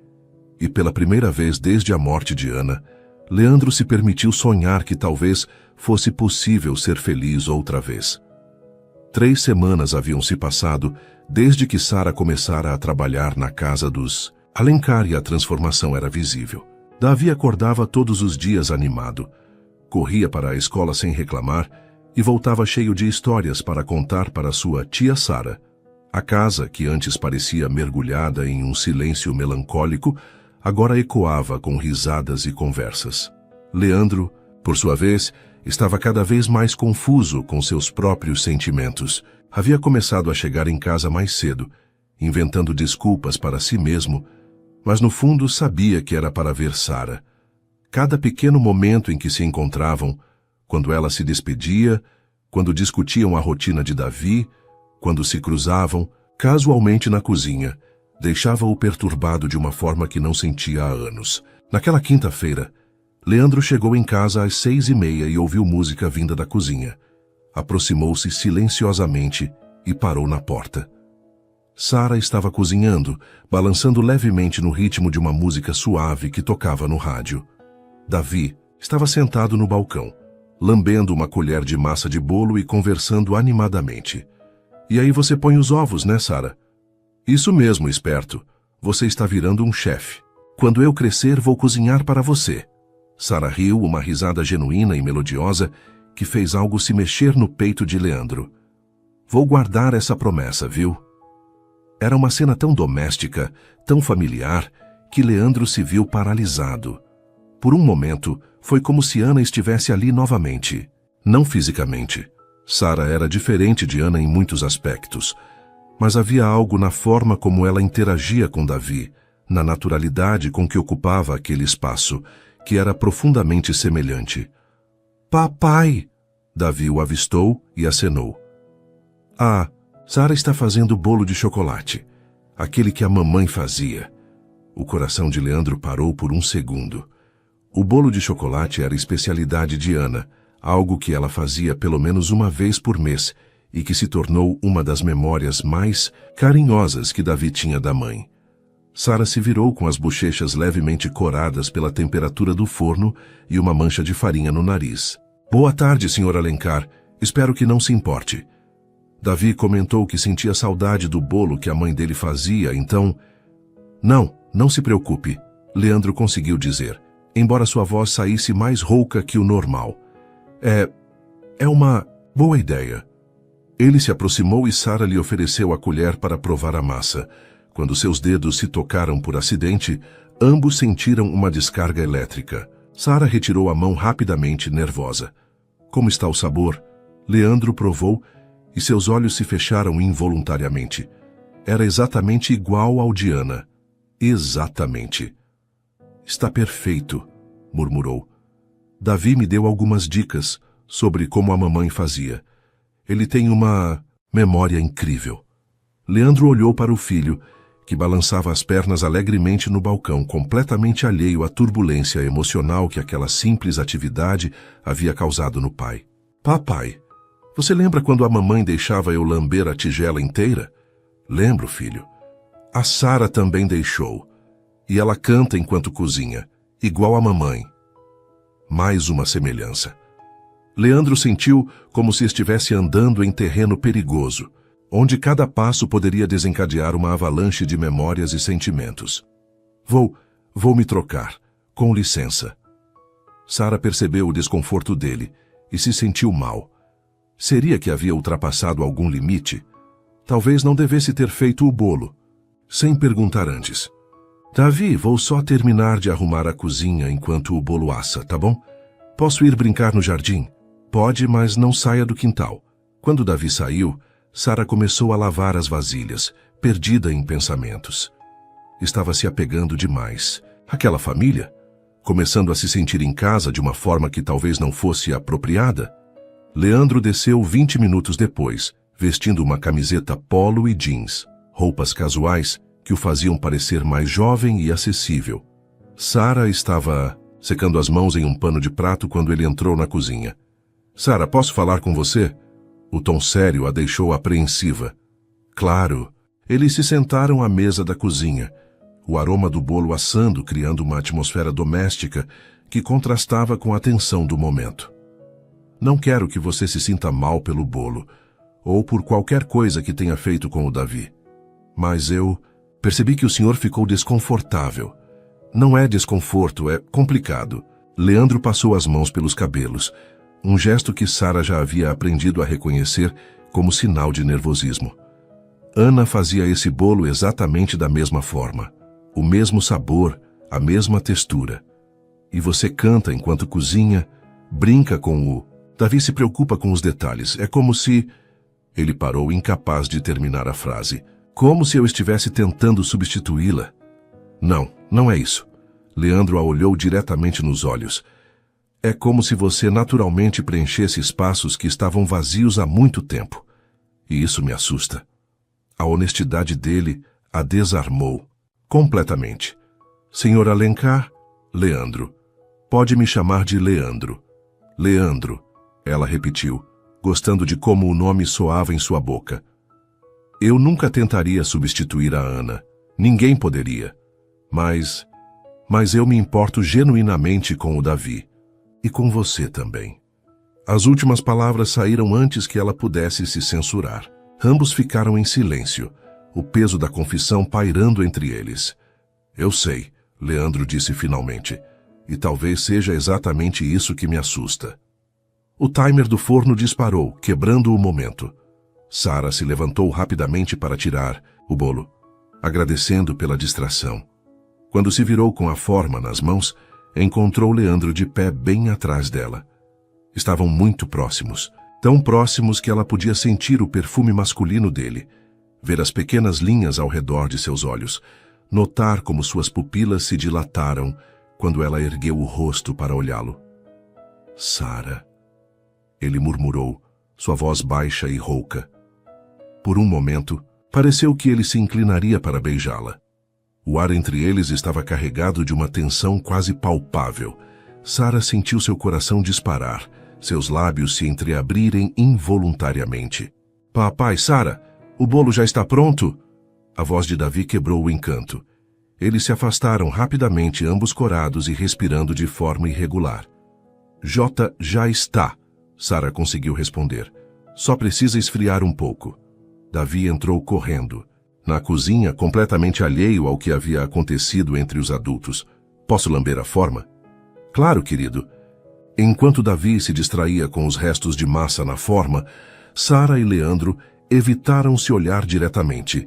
E pela primeira vez desde a morte de Ana, Leandro se permitiu sonhar que talvez fosse possível ser feliz outra vez. 3 semanas haviam se passado desde que Sara começara a trabalhar na casa dos Alencar e a transformação era visível. Davi acordava todos os dias animado, corria para a escola sem reclamar e voltava cheio de histórias para contar para sua tia Sara. A casa, que antes parecia mergulhada em um silêncio melancólico, agora ecoava com risadas e conversas. Leandro, por sua vez, estava cada vez mais confuso com seus próprios sentimentos. Havia começado a chegar em casa mais cedo, inventando desculpas para si mesmo, mas no fundo sabia que era para ver Sara. Cada pequeno momento em que se encontravam, quando ela se despedia, quando discutiam a rotina de Davi, quando se cruzavam, casualmente na cozinha, deixava-o perturbado de uma forma que não sentia há anos. Naquela quinta-feira, Leandro chegou em casa às 6h30 e ouviu música vinda da cozinha. Aproximou-se silenciosamente e parou na porta. Sara estava cozinhando, balançando levemente no ritmo de uma música suave que tocava no rádio. Davi estava sentado no balcão, lambendo uma colher de massa de bolo e conversando animadamente. E aí você põe os ovos, né, Sara? Isso mesmo, esperto. Você está virando um chefe. Quando eu crescer, vou cozinhar para você. Sara riu, uma risada genuína e melodiosa que fez algo se mexer no peito de Leandro. Vou guardar essa promessa, viu? Era uma cena tão doméstica, tão familiar, que Leandro se viu paralisado. Por um momento, foi como se Ana estivesse ali novamente. Não fisicamente. Sara era diferente de Ana em muitos aspectos. Mas havia algo na forma como ela interagia com Davi, na naturalidade com que ocupava aquele espaço, que era profundamente semelhante. Papai! Davi o avistou e acenou. Ah, Sara está fazendo bolo de chocolate. Aquele que a mamãe fazia. O coração de Leandro parou por um segundo. O bolo de chocolate era especialidade de Ana, algo que ela fazia pelo menos uma vez por mês e que se tornou uma das memórias mais carinhosas que Davi tinha da mãe. Sara se virou com as bochechas levemente coradas pela temperatura do forno e uma mancha de farinha no nariz. Boa tarde, Sr. Alencar. Espero que não se importe. Davi comentou que sentia saudade do bolo que a mãe dele fazia, então... Não se preocupe, Leandro conseguiu dizer, embora sua voz saísse mais rouca que o normal. É uma boa ideia. Ele se aproximou e Sara lhe ofereceu a colher para provar a massa. Quando seus dedos se tocaram por acidente, ambos sentiram uma descarga elétrica. Sara retirou a mão rapidamente, nervosa. Como está o sabor? Leandro provou e seus olhos se fecharam involuntariamente. Era exatamente igual ao de Ana. Exatamente. Está perfeito, murmurou. Davi me deu algumas dicas sobre como a mamãe fazia. Ele tem uma memória incrível. Leandro olhou para o filho, que balançava as pernas alegremente no balcão, completamente alheio à turbulência emocional que aquela simples atividade havia causado no pai. Papai, você lembra quando a mamãe deixava eu lamber a tigela inteira? Lembro, filho. A Sara também deixou. E ela canta enquanto cozinha, igual a mamãe. Mais uma semelhança. Leandro sentiu como se estivesse andando em terreno perigoso, onde cada passo poderia desencadear uma avalanche de memórias e sentimentos. Vou me trocar. Com licença. Sara percebeu o desconforto dele e se sentiu mal. Seria que havia ultrapassado algum limite? Talvez não devesse ter feito o bolo, sem perguntar antes. Davi, vou só terminar de arrumar a cozinha enquanto o bolo assa, tá bom? Posso ir brincar no jardim? Pode, mas não saia do quintal. Quando Davi saiu, Sara começou a lavar as vasilhas, perdida em pensamentos. Estava se apegando demais. Aquela família, começando a se sentir em casa de uma forma que talvez não fosse apropriada. Leandro desceu 20 minutos depois, vestindo uma camiseta polo e jeans, roupas casuais que o faziam parecer mais jovem e acessível. Sara estava secando as mãos em um pano de prato quando ele entrou na cozinha. Sara, posso falar com você? O tom sério a deixou apreensiva. Claro. Eles se sentaram à mesa da cozinha, o aroma do bolo assando criando uma atmosfera doméstica que contrastava com a tensão do momento. Não quero que você se sinta mal pelo bolo, ou por qualquer coisa que tenha feito com o Davi. Mas eu percebi que o senhor ficou desconfortável. Não é desconforto, é complicado. Leandro passou as mãos pelos cabelos, um gesto que Sara já havia aprendido a reconhecer como sinal de nervosismo. Ana fazia esse bolo exatamente da mesma forma, o mesmo sabor, a mesma textura. E você canta enquanto cozinha, brinca com o... Davi se preocupa com os detalhes, é como se... Ele parou incapaz de terminar a frase. Como se eu estivesse tentando substituí-la. Não é isso. Leandro a olhou diretamente nos olhos. É como se você naturalmente preenchesse espaços que estavam vazios há muito tempo. E isso me assusta. A honestidade dele a desarmou. Completamente. Senhor Alencar, Leandro. Pode me chamar de Leandro. Leandro, ela repetiu, gostando de como o nome soava em sua boca. Eu nunca tentaria substituir a Ana. Ninguém poderia. Mas eu me importo genuinamente com o Davi. E com você também. As últimas palavras saíram antes que ela pudesse se censurar. Ambos ficaram em silêncio, o peso da confissão pairando entre eles. Eu sei, Leandro disse finalmente, e talvez seja exatamente isso que me assusta. O timer do forno disparou, quebrando o momento. Sara se levantou rapidamente para tirar o bolo, agradecendo pela distração. Quando se virou com a forma nas mãos, encontrou Leandro de pé bem atrás dela. Estavam muito próximos, tão próximos que ela podia sentir o perfume masculino dele, ver as pequenas linhas ao redor de seus olhos, notar como suas pupilas se dilataram quando ela ergueu o rosto para olhá-lo. Sara, ele murmurou, sua voz baixa e rouca. Por um momento, pareceu que ele se inclinaria para beijá-la. O ar entre eles estava carregado de uma tensão quase palpável. Sara sentiu seu coração disparar, seus lábios se entreabrirem involuntariamente. Papai, Sara, o bolo já está pronto? A voz de Davi quebrou o encanto. Eles se afastaram rapidamente, ambos corados e respirando de forma irregular. Jota já está, Sara conseguiu responder. Só precisa esfriar um pouco. Davi entrou correndo. Na cozinha, completamente alheio ao que havia acontecido entre os adultos. Posso lamber a forma? Claro, querido. Enquanto Davi se distraía com os restos de massa na forma, Sara e Leandro evitaram se olhar diretamente.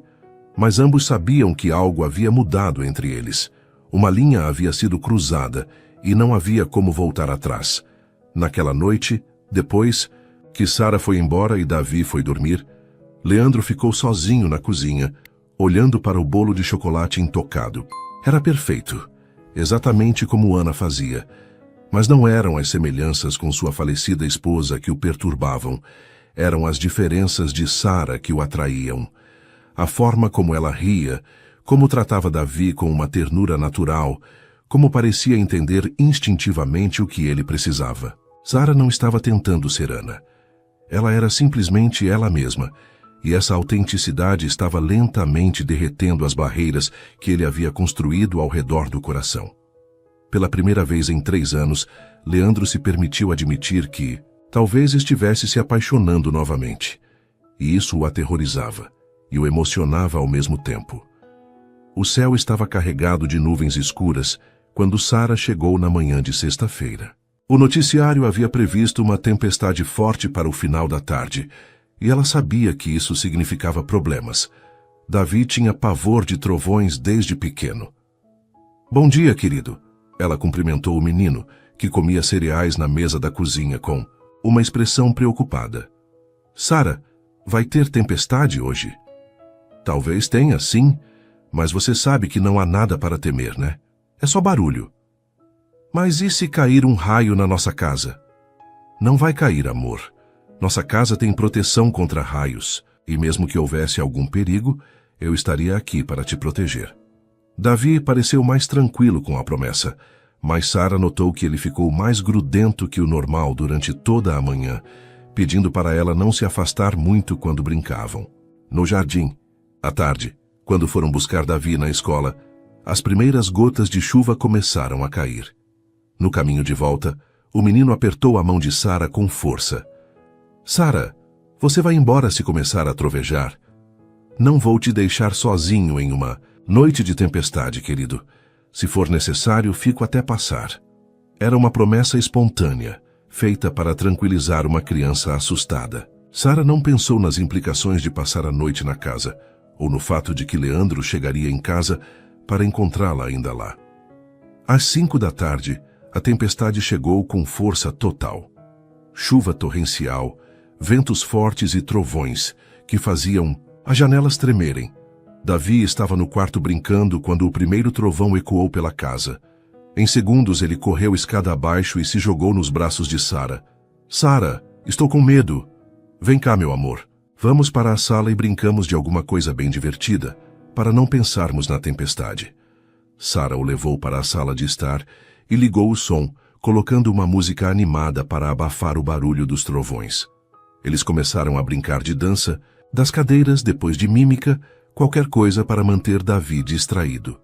Mas ambos sabiam que algo havia mudado entre eles. Uma linha havia sido cruzada e não havia como voltar atrás. Naquela noite, depois que Sara foi embora e Davi foi dormir, Leandro ficou sozinho na cozinha, olhando para o bolo de chocolate intocado. Era perfeito, exatamente como Ana fazia. Mas não eram as semelhanças com sua falecida esposa que o perturbavam. Eram as diferenças de Sara que o atraíam. A forma como ela ria, como tratava Davi com uma ternura natural, como parecia entender instintivamente o que ele precisava. Sara não estava tentando ser Ana. Ela era simplesmente ela mesma, e essa autenticidade estava lentamente derretendo as barreiras que ele havia construído ao redor do coração. Pela primeira vez em 3 anos, Leandro se permitiu admitir que talvez estivesse se apaixonando novamente. E isso o aterrorizava e o emocionava ao mesmo tempo. O céu estava carregado de nuvens escuras quando Sara chegou na manhã de sexta-feira. O noticiário havia previsto uma tempestade forte para o final da tarde, e ela sabia que isso significava problemas. Davi tinha pavor de trovões desde pequeno. Bom dia, querido. Ela cumprimentou o menino, que comia cereais na mesa da cozinha com uma expressão preocupada. Sara, vai ter tempestade hoje? Talvez tenha, sim, mas você sabe que não há nada para temer, né? É só barulho. Mas e se cair um raio na nossa casa? Não vai cair, amor. Nossa casa tem proteção contra raios, e mesmo que houvesse algum perigo, eu estaria aqui para te proteger. Davi pareceu mais tranquilo com a promessa, mas Sara notou que ele ficou mais grudento que o normal durante toda a manhã, pedindo para ela não se afastar muito quando brincavam. No jardim, à tarde, quando foram buscar Davi na escola, as primeiras gotas de chuva começaram a cair. No caminho de volta, o menino apertou a mão de Sara com força. Sara, você vai embora se começar a trovejar. Não vou te deixar sozinho em uma noite de tempestade, querido. Se for necessário, fico até passar. Era uma promessa espontânea, feita para tranquilizar uma criança assustada. Sara não pensou nas implicações de passar a noite na casa, ou no fato de que Leandro chegaria em casa para encontrá-la ainda lá. Às 5 da tarde, a tempestade chegou com força total. Chuva torrencial, ventos fortes e trovões que faziam as janelas tremerem. Davi estava no quarto brincando quando o primeiro trovão ecoou pela casa. Em segundos ele correu escada abaixo e se jogou nos braços de Sara. Sara, estou com medo. Vem cá, meu amor. Vamos para a sala e brincamos de alguma coisa bem divertida, para não pensarmos na tempestade. Sara o levou para a sala de estar e ligou o som, colocando uma música animada para abafar o barulho dos trovões. Eles começaram a brincar de dança, das cadeiras, depois de mímica, qualquer coisa para manter Davi distraído.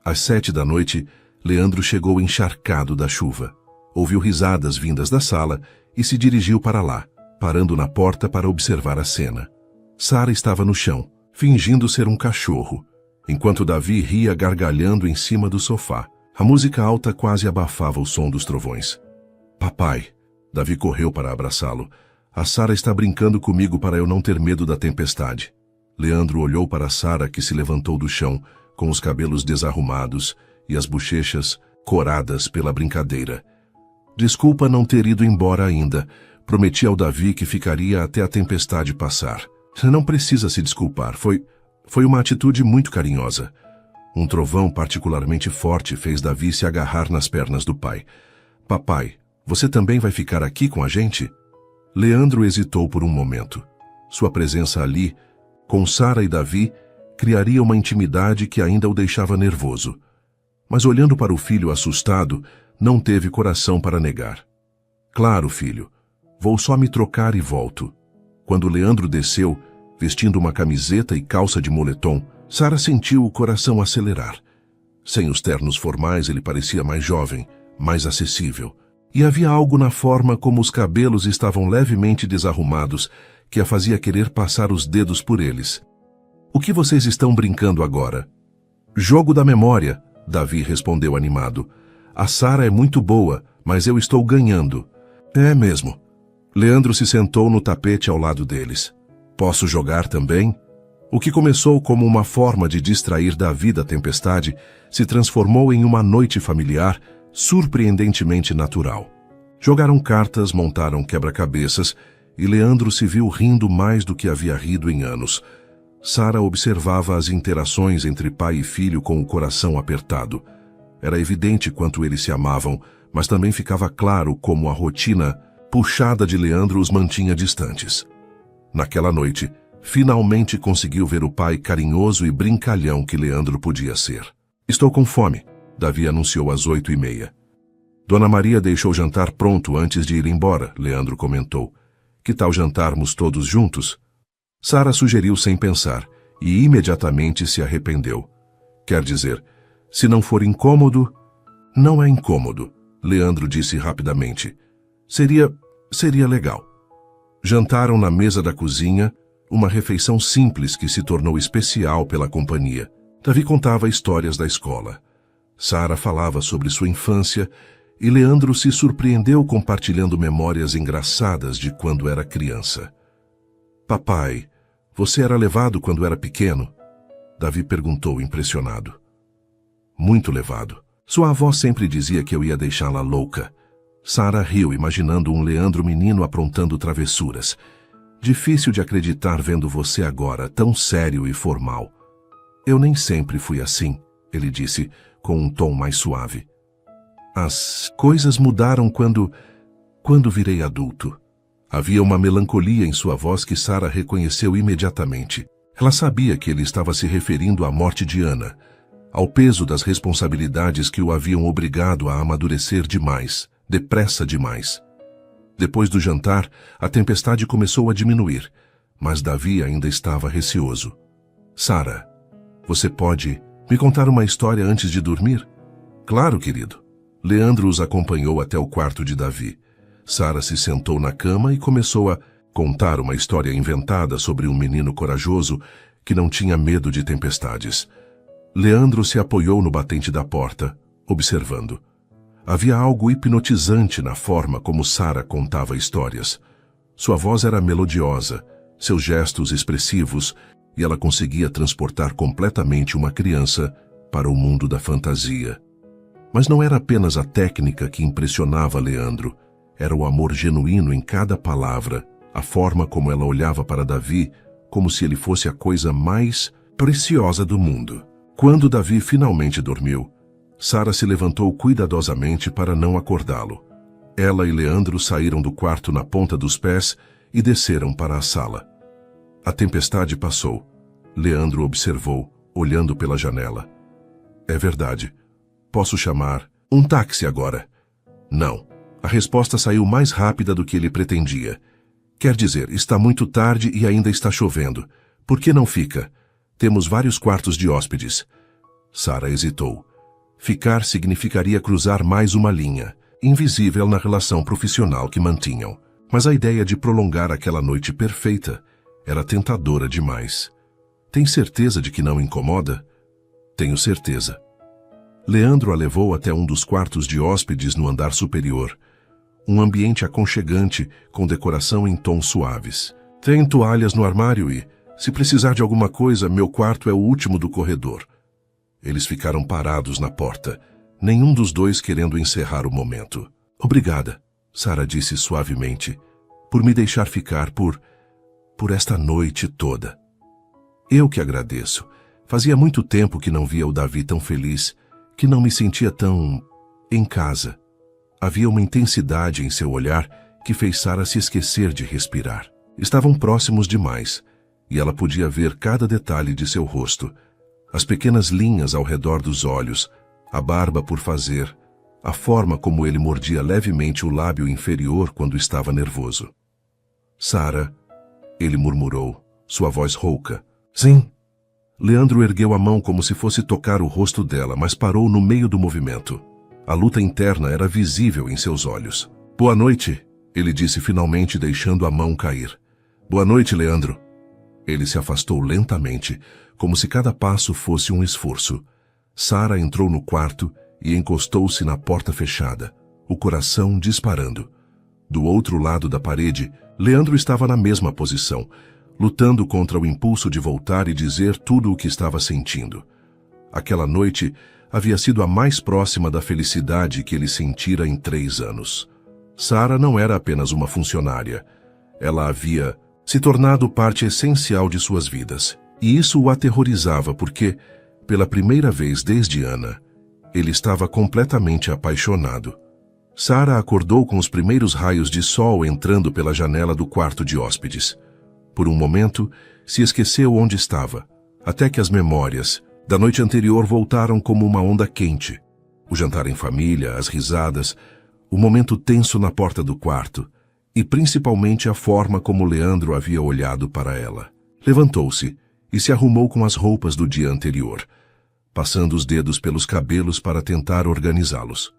Às 7 da noite, Leandro chegou encharcado da chuva. Ouviu risadas vindas da sala e se dirigiu para lá, parando na porta para observar a cena. Sara estava no chão, fingindo ser um cachorro, enquanto Davi ria gargalhando em cima do sofá. A música alta quase abafava o som dos trovões. Papai! Davi correu para abraçá-lo. A Sara está brincando comigo para eu não ter medo da tempestade. Leandro olhou para Sara, que se levantou do chão, com os cabelos desarrumados e as bochechas coradas pela brincadeira. Desculpa não ter ido embora ainda. Prometi ao Davi que ficaria até a tempestade passar. Não precisa se desculpar. Foi uma atitude muito carinhosa. Um trovão particularmente forte fez Davi se agarrar nas pernas do pai. Papai, você também vai ficar aqui com a gente? Leandro hesitou por um momento. Sua presença ali, com Sara e Davi, criaria uma intimidade que ainda o deixava nervoso. Mas olhando para o filho assustado, não teve coração para negar. Claro, filho. Vou só me trocar e volto. Quando Leandro desceu, vestindo uma camiseta e calça de moletom, Sara sentiu o coração acelerar. Sem os ternos formais, ele parecia mais jovem, mais acessível. E havia algo na forma como os cabelos estavam levemente desarrumados que a fazia querer passar os dedos por eles. O que vocês estão brincando agora? Jogo da memória, Davi respondeu animado. A Sara é muito boa, mas eu estou ganhando. É mesmo. Leandro se sentou no tapete ao lado deles. Posso jogar também? O que começou como uma forma de distrair Davi da tempestade se transformou em uma noite familiar surpreendentemente natural. Jogaram cartas, montaram quebra-cabeças e Leandro se viu rindo mais do que havia rido em anos. Sara observava as interações entre pai e filho com o coração apertado. Era evidente quanto eles se amavam, mas também ficava claro como a rotina puxada de Leandro os mantinha distantes. Naquela noite, finalmente conseguiu ver o pai carinhoso e brincalhão que Leandro podia ser. Estou com fome, Davi anunciou às 8h30. Dona Maria deixou o jantar pronto antes de ir embora, Leandro comentou. Que tal jantarmos todos juntos? Sara sugeriu sem pensar, e imediatamente se arrependeu. Quer dizer, se não for incômodo... Não é incômodo, Leandro disse rapidamente. Seria legal. Jantaram na mesa da cozinha, uma refeição simples que se tornou especial pela companhia. Davi contava histórias da escola. Sara falava sobre sua infância e Leandro se surpreendeu compartilhando memórias engraçadas de quando era criança. Papai, você era levado quando era pequeno? Davi perguntou impressionado. Muito levado. Sua avó sempre dizia que eu ia deixá-la louca. Sara riu, imaginando um Leandro menino aprontando travessuras. Difícil de acreditar vendo você agora, tão sério e formal. Eu nem sempre fui assim, ele disse, com um tom mais suave. As coisas mudaram quando virei adulto. Havia uma melancolia em sua voz que Sara reconheceu imediatamente. Ela sabia que ele estava se referindo à morte de Ana, ao peso das responsabilidades que o haviam obrigado a amadurecer demais, depressa demais. Depois do jantar, a tempestade começou a diminuir, mas Davi ainda estava receoso. Sara, você pode me contar uma história antes de dormir? Claro, querido. Leandro os acompanhou até o quarto de Davi. Sara se sentou na cama e começou a contar uma história inventada sobre um menino corajoso que não tinha medo de tempestades. Leandro se apoiou no batente da porta, observando. Havia algo hipnotizante na forma como Sara contava histórias. Sua voz era melodiosa, seus gestos expressivos, e ela conseguia transportar completamente uma criança para o mundo da fantasia. Mas não era apenas a técnica que impressionava Leandro, era o amor genuíno em cada palavra, a forma como ela olhava para Davi, como se ele fosse a coisa mais preciosa do mundo. Quando Davi finalmente dormiu, Sara se levantou cuidadosamente para não acordá-lo. Ela e Leandro saíram do quarto na ponta dos pés e desceram para a sala. A tempestade passou. Leandro observou, olhando pela janela. É verdade. Posso chamar um táxi agora? Não. A resposta saiu mais rápida do que ele pretendia. Quer dizer, está muito tarde e ainda está chovendo. Por que não fica? Temos vários quartos de hóspedes. Sara hesitou. Ficar significaria cruzar mais uma linha, invisível na relação profissional que mantinham. Mas a ideia de prolongar aquela noite perfeita era tentadora demais. Tem certeza de que não incomoda? Tenho certeza. Leandro a levou até um dos quartos de hóspedes no andar superior. um ambiente aconchegante com decoração em tons suaves. Tem toalhas no armário e, se precisar de alguma coisa, meu quarto é o último do corredor. Eles ficaram parados na porta, nenhum dos dois querendo encerrar o momento. Obrigada, Sarah disse suavemente, por me deixar ficar por esta noite toda. Eu que agradeço. Fazia muito tempo que não via o Davi tão feliz, que não me sentia tão em casa. Havia uma intensidade em seu olhar que fez Sarah se esquecer de respirar. Estavam próximos demais, e ela podia ver cada detalhe de seu rosto, as pequenas linhas ao redor dos olhos, a barba por fazer, a forma como ele mordia levemente o lábio inferior quando estava nervoso. Sarah, ele murmurou, sua voz rouca. Sim. Leandro ergueu a mão como se fosse tocar o rosto dela, mas parou no meio do movimento. A luta interna era visível em seus olhos. Boa noite, ele disse finalmente, deixando a mão cair. Boa noite, Leandro. Ele se afastou lentamente, como se cada passo fosse um esforço. Sarah entrou no quarto e encostou-se na porta fechada, o coração disparando. Do outro lado da parede, Leandro estava na mesma posição, lutando contra o impulso de voltar e dizer tudo o que estava sentindo. Aquela noite havia sido a mais próxima da felicidade que ele sentira em 3 anos. Sarah não era apenas uma funcionária. Ela havia se tornado parte essencial de suas vidas. E isso o aterrorizava porque, pela primeira vez desde Ana, ele estava completamente apaixonado. Sarah acordou com os primeiros raios de sol entrando pela janela do quarto de hóspedes. Por um momento, se esqueceu onde estava, até que as memórias da noite anterior voltaram como uma onda quente. O jantar em família, as risadas, o momento tenso na porta do quarto e principalmente a forma como Leandro havia olhado para ela. Levantou-se e se arrumou com as roupas do dia anterior, passando os dedos pelos cabelos para tentar organizá-los.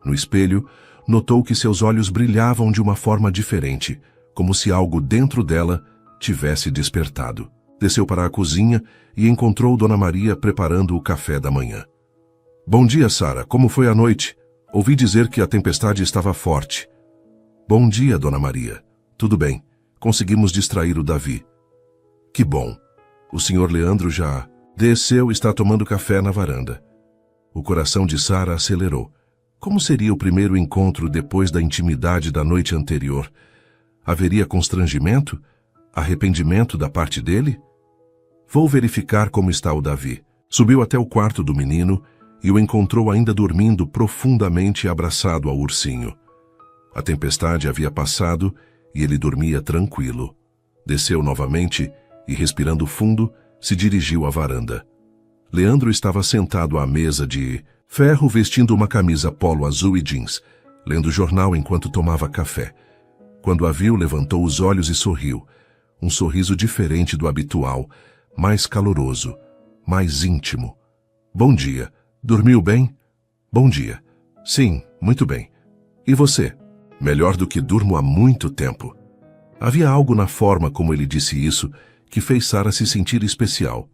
No espelho, notou que seus olhos brilhavam de uma forma diferente, como se algo dentro dela tivesse despertado. Desceu para a cozinha e encontrou Dona Maria preparando o café da manhã. Bom dia, Sarah. Como foi a noite? Ouvi dizer que a tempestade estava forte. Bom dia, Dona Maria. Tudo bem. Conseguimos distrair o Davi. Que bom. O senhor Leandro já desceu e está tomando café na varanda. O coração de Sarah acelerou. Como seria o primeiro encontro depois da intimidade da noite anterior? Haveria constrangimento? Arrependimento da parte dele? Vou verificar como está o Davi. Subiu até o quarto do menino e o encontrou ainda dormindo profundamente abraçado ao ursinho. A tempestade havia passado e ele dormia tranquilo. Desceu novamente e, respirando fundo, se dirigiu à varanda. Leandro estava sentado à mesa de ferro vestindo uma camisa polo azul e jeans, lendo jornal enquanto tomava café. Quando a viu, levantou os olhos e sorriu. Um sorriso diferente do habitual, mais caloroso, mais íntimo. Bom dia. Dormiu bem? Bom dia. Sim, muito bem. E você? Melhor do que durmo há muito tempo. Havia algo na forma como ele disse isso que fez Sarah se sentir especial,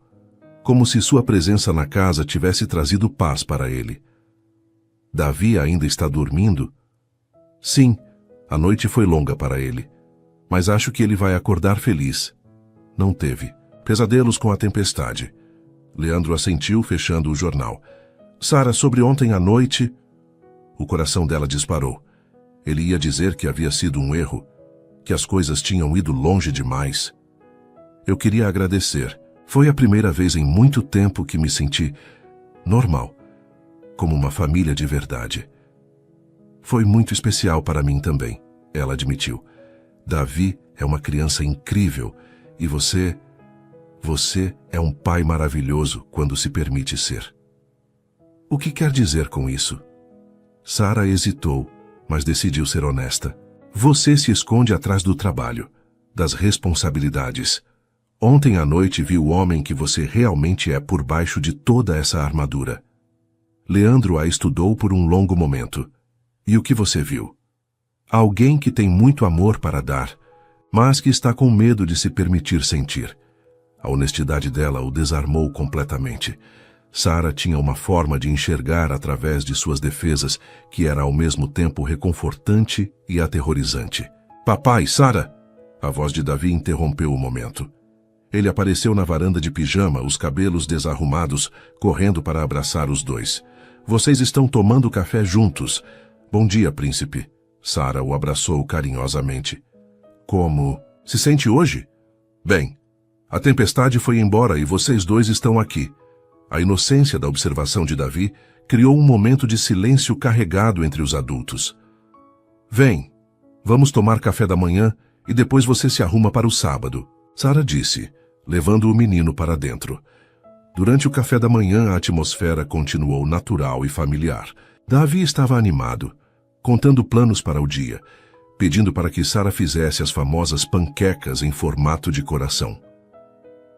como se sua presença na casa tivesse trazido paz para ele. Davi ainda está dormindo? Sim, a noite foi longa para ele, mas acho que ele vai acordar feliz. Não teve pesadelos com a tempestade. Leandro assentiu, fechando o jornal. Sarah, sobre ontem à noite... O coração dela disparou. Ele ia dizer que havia sido um erro, que as coisas tinham ido longe demais. Eu queria agradecer. Foi a primeira vez em muito tempo que me senti normal, como uma família de verdade. Foi muito especial para mim também, ela admitiu. Davi é uma criança incrível e você é um pai maravilhoso quando se permite ser. O que quer dizer com isso? Sarah hesitou, mas decidiu ser honesta. Você se esconde atrás do trabalho, das responsabilidades. Ontem à noite vi o homem que você realmente é por baixo de toda essa armadura. Leandro a estudou por um longo momento. E o que você viu? Alguém que tem muito amor para dar, mas que está com medo de se permitir sentir. A honestidade dela o desarmou completamente. Sara tinha uma forma de enxergar através de suas defesas que era ao mesmo tempo reconfortante e aterrorizante. Papai, Sara! A voz de Davi interrompeu o momento. Ele apareceu na varanda de pijama, os cabelos desarrumados, correndo para abraçar os dois. Vocês estão tomando café juntos. Bom dia, príncipe. Sara o abraçou carinhosamente. Como se sente hoje? Bem, a tempestade foi embora e vocês dois estão aqui. A inocência da observação de Davi criou um momento de silêncio carregado entre os adultos. Vem, vamos tomar café da manhã e depois você se arruma para o sábado, Sara disse, levando o menino para dentro. Durante o café da manhã, a atmosfera continuou natural e familiar. Davi estava animado, contando planos para o dia, pedindo para que Sara fizesse as famosas panquecas em formato de coração.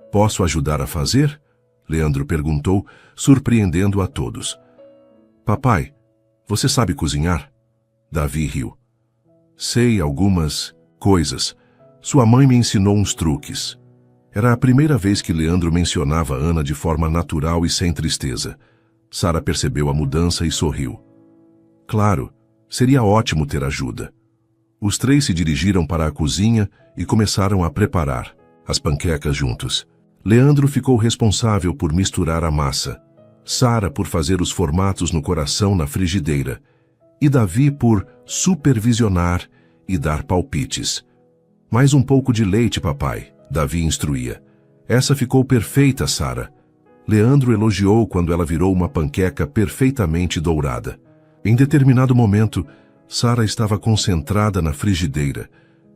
Posso ajudar a fazer? Leandro perguntou, surpreendendo a todos. Papai, você sabe cozinhar? Davi riu. Sei algumas coisas. Sua mãe me ensinou uns truques. Era a primeira vez que Leandro mencionava Ana de forma natural e sem tristeza. Sara percebeu a mudança e sorriu. Claro, seria ótimo ter ajuda. Os três se dirigiram para a cozinha e começaram a preparar as panquecas juntos. Leandro ficou responsável por misturar a massa, Sara por fazer os formatos no coração na frigideira e Davi por supervisionar e dar palpites. Mais um pouco de leite, papai, Davi instruía. Essa ficou perfeita, Sara. Leandro elogiou quando ela virou uma panqueca perfeitamente dourada. Em determinado momento, Sara estava concentrada na frigideira,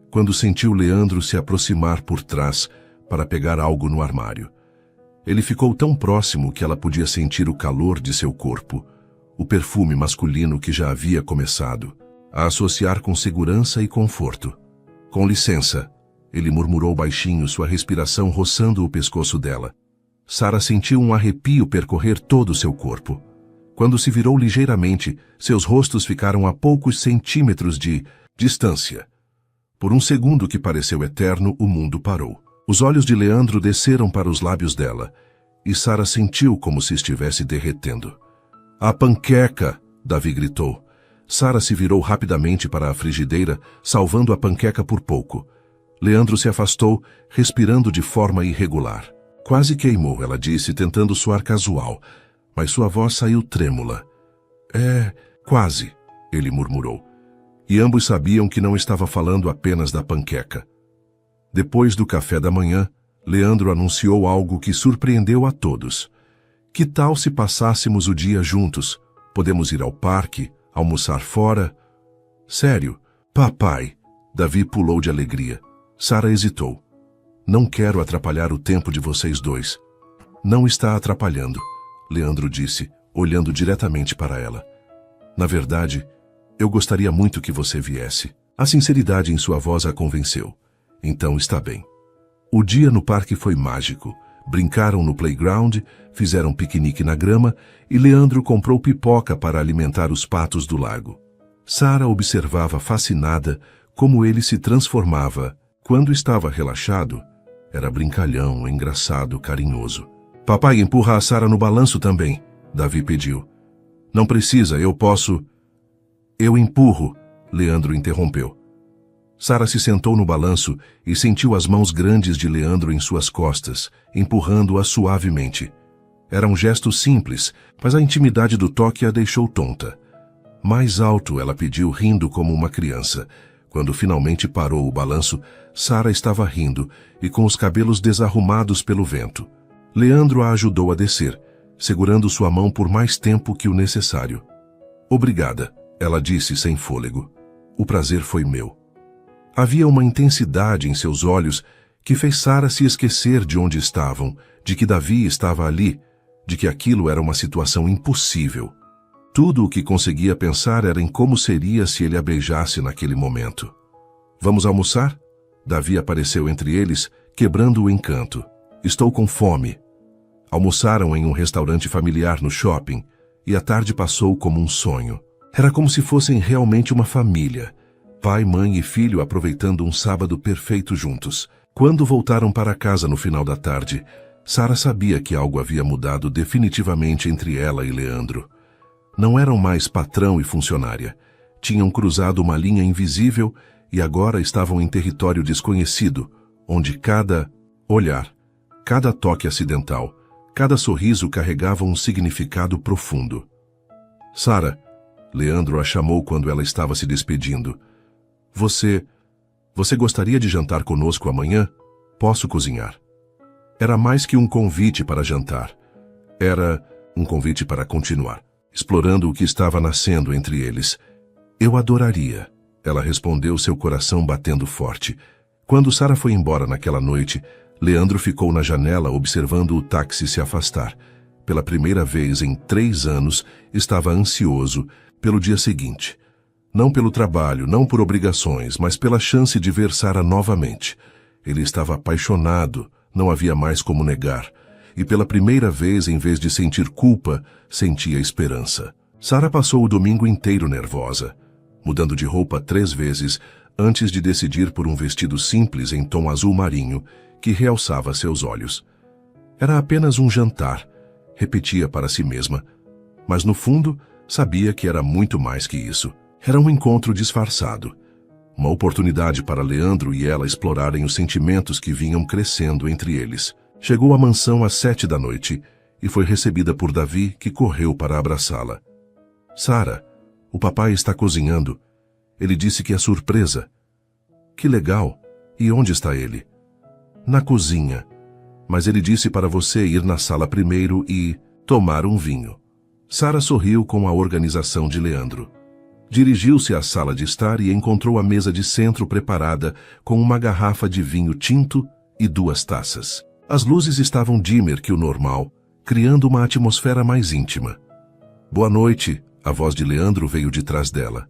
quando sentiu Leandro se aproximar por trás para pegar algo no armário. Ele ficou tão próximo que ela podia sentir o calor de seu corpo, o perfume masculino que já havia começado a associar com segurança e conforto. Com licença, ele murmurou baixinho, sua respiração roçando o pescoço dela. Sara sentiu um arrepio percorrer todo o seu corpo. Quando se virou ligeiramente, seus rostos ficaram a poucos centímetros de distância. Por um segundo que pareceu eterno, o mundo parou. Os olhos de Leandro desceram para os lábios dela, e Sara sentiu como se estivesse derretendo. A panqueca! Davi gritou. Sara se virou rapidamente para a frigideira, salvando a panqueca por pouco. Leandro se afastou, respirando de forma irregular. Quase queimou, ela disse, tentando soar casual, mas sua voz saiu trêmula. Quase, ele murmurou. E ambos sabiam que não estava falando apenas da panqueca. Depois do café da manhã, Leandro anunciou algo que surpreendeu a todos. Que tal se passássemos o dia juntos? Podemos ir ao parque, almoçar fora? Sério? Papai! Davi pulou de alegria. Sara hesitou. Não quero atrapalhar o tempo de vocês dois. Não está atrapalhando, Leandro disse, olhando diretamente para ela. Na verdade, eu gostaria muito que você viesse. A sinceridade em sua voz a convenceu. Então está bem. O dia no parque foi mágico. Brincaram no playground, fizeram piquenique na grama e Leandro comprou pipoca para alimentar os patos do lago. Sara observava fascinada como ele se transformava. Quando estava relaxado, era brincalhão, engraçado, carinhoso. Papai, empurra a Sara no balanço também, Davi pediu. Não precisa, eu posso... Eu empurro, Leandro interrompeu. Sara se sentou no balanço e sentiu as mãos grandes de Leandro em suas costas, empurrando-a suavemente. Era um gesto simples, mas a intimidade do toque a deixou tonta. Mais alto, ela pediu, rindo como uma criança. Quando finalmente parou o balanço, Sara estava rindo e com os cabelos desarrumados pelo vento. Leandro a ajudou a descer, segurando sua mão por mais tempo que o necessário. Obrigada, ela disse sem fôlego. O prazer foi meu. Havia uma intensidade em seus olhos que fez Sara se esquecer de onde estavam, de que Davi estava ali, de que aquilo era uma situação impossível. Tudo o que conseguia pensar era em como seria se ele a beijasse naquele momento. Vamos almoçar? Davi apareceu entre eles, quebrando o encanto. Estou com fome. Almoçaram em um restaurante familiar no shopping, e a tarde passou como um sonho. Era como se fossem realmente uma família. Pai, mãe e filho aproveitando um sábado perfeito juntos. Quando voltaram para casa no final da tarde, Sara sabia que algo havia mudado definitivamente entre ela e Leandro. Não eram mais patrão e funcionária. Tinham cruzado uma linha invisível e agora estavam em território desconhecido, onde cada olhar, cada toque acidental, cada sorriso carregava um significado profundo. Sara, Leandro a chamou quando ela estava se despedindo. Você gostaria de jantar conosco amanhã? Posso cozinhar. Era mais que um convite para jantar. Era um convite para continuar, explorando o que estava nascendo entre eles. Eu adoraria, ela respondeu, seu coração batendo forte. Quando Sara foi embora naquela noite, Leandro ficou na janela observando o táxi se afastar. Pela primeira vez em 3 anos, estava ansioso pelo dia seguinte. Não pelo trabalho, não por obrigações, mas pela chance de ver Sara novamente. Ele estava apaixonado, não havia mais como negar. E pela primeira vez, em vez de sentir culpa, sentia esperança. Sara passou o domingo inteiro nervosa, mudando de roupa 3 vezes, antes de decidir por um vestido simples em tom azul marinho, que realçava seus olhos. Era apenas um jantar, repetia para si mesma. Mas no fundo, sabia que era muito mais que isso. Era um encontro disfarçado. Uma oportunidade para Leandro e ela explorarem os sentimentos que vinham crescendo entre eles. Chegou à mansão às 7 da noite e foi recebida por Davi, que correu para abraçá-la. Sara, o papai está cozinhando. Ele disse que é surpresa. Que legal. E onde está ele? Na cozinha. Mas ele disse para você ir na sala primeiro e tomar um vinho. Sara sorriu com a organização de Leandro. Dirigiu-se à sala de estar e encontrou a mesa de centro preparada com uma garrafa de vinho tinto e 2 taças. As luzes estavam dimmer que o normal, criando uma atmosfera mais íntima. Boa noite, a voz de Leandro veio de trás dela.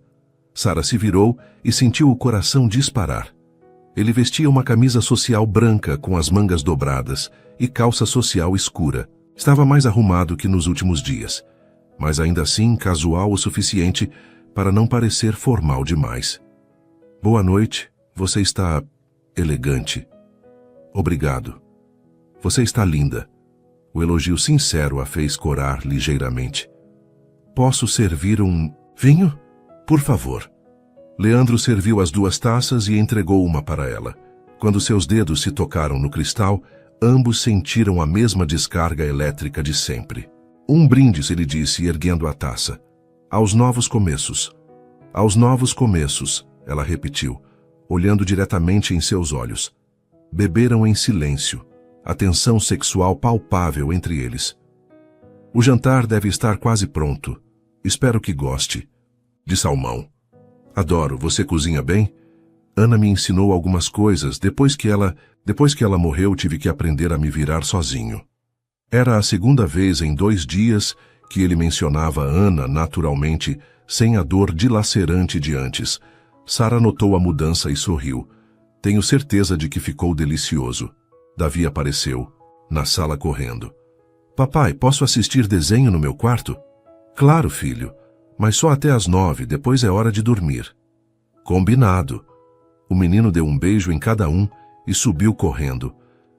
Sara se virou e sentiu o coração disparar. Ele vestia uma camisa social branca com as mangas dobradas e calça social escura. Estava mais arrumado que nos últimos dias, mas ainda assim casual o suficiente para não parecer formal demais. Boa noite, você está elegante. Obrigado. Você está linda. O elogio sincero a fez corar ligeiramente. Posso servir um vinho? Por favor. Leandro serviu as 2 taças e entregou uma para ela. Quando seus dedos se tocaram no cristal, ambos sentiram a mesma descarga elétrica de sempre. Um brinde, ele disse, erguendo a taça. Aos novos começos. Aos novos começos, ela repetiu, olhando diretamente em seus olhos. Beberam em silêncio, a tensão sexual palpável entre eles. O jantar deve estar quase pronto. Espero que goste. De salmão. Adoro, você cozinha bem? Ana me ensinou algumas coisas. Depois que ela morreu, tive que aprender a me virar sozinho. Era a 2ª vez em 2 dias que ele mencionava Ana naturalmente, sem a dor dilacerante de antes. Sara notou a mudança e sorriu. Tenho certeza de que ficou delicioso. Davi apareceu, na sala correndo. Papai, posso assistir desenho no meu quarto? Claro, filho, mas só até às 9, depois é hora de dormir. Combinado. O menino deu um beijo em cada um e subiu correndo.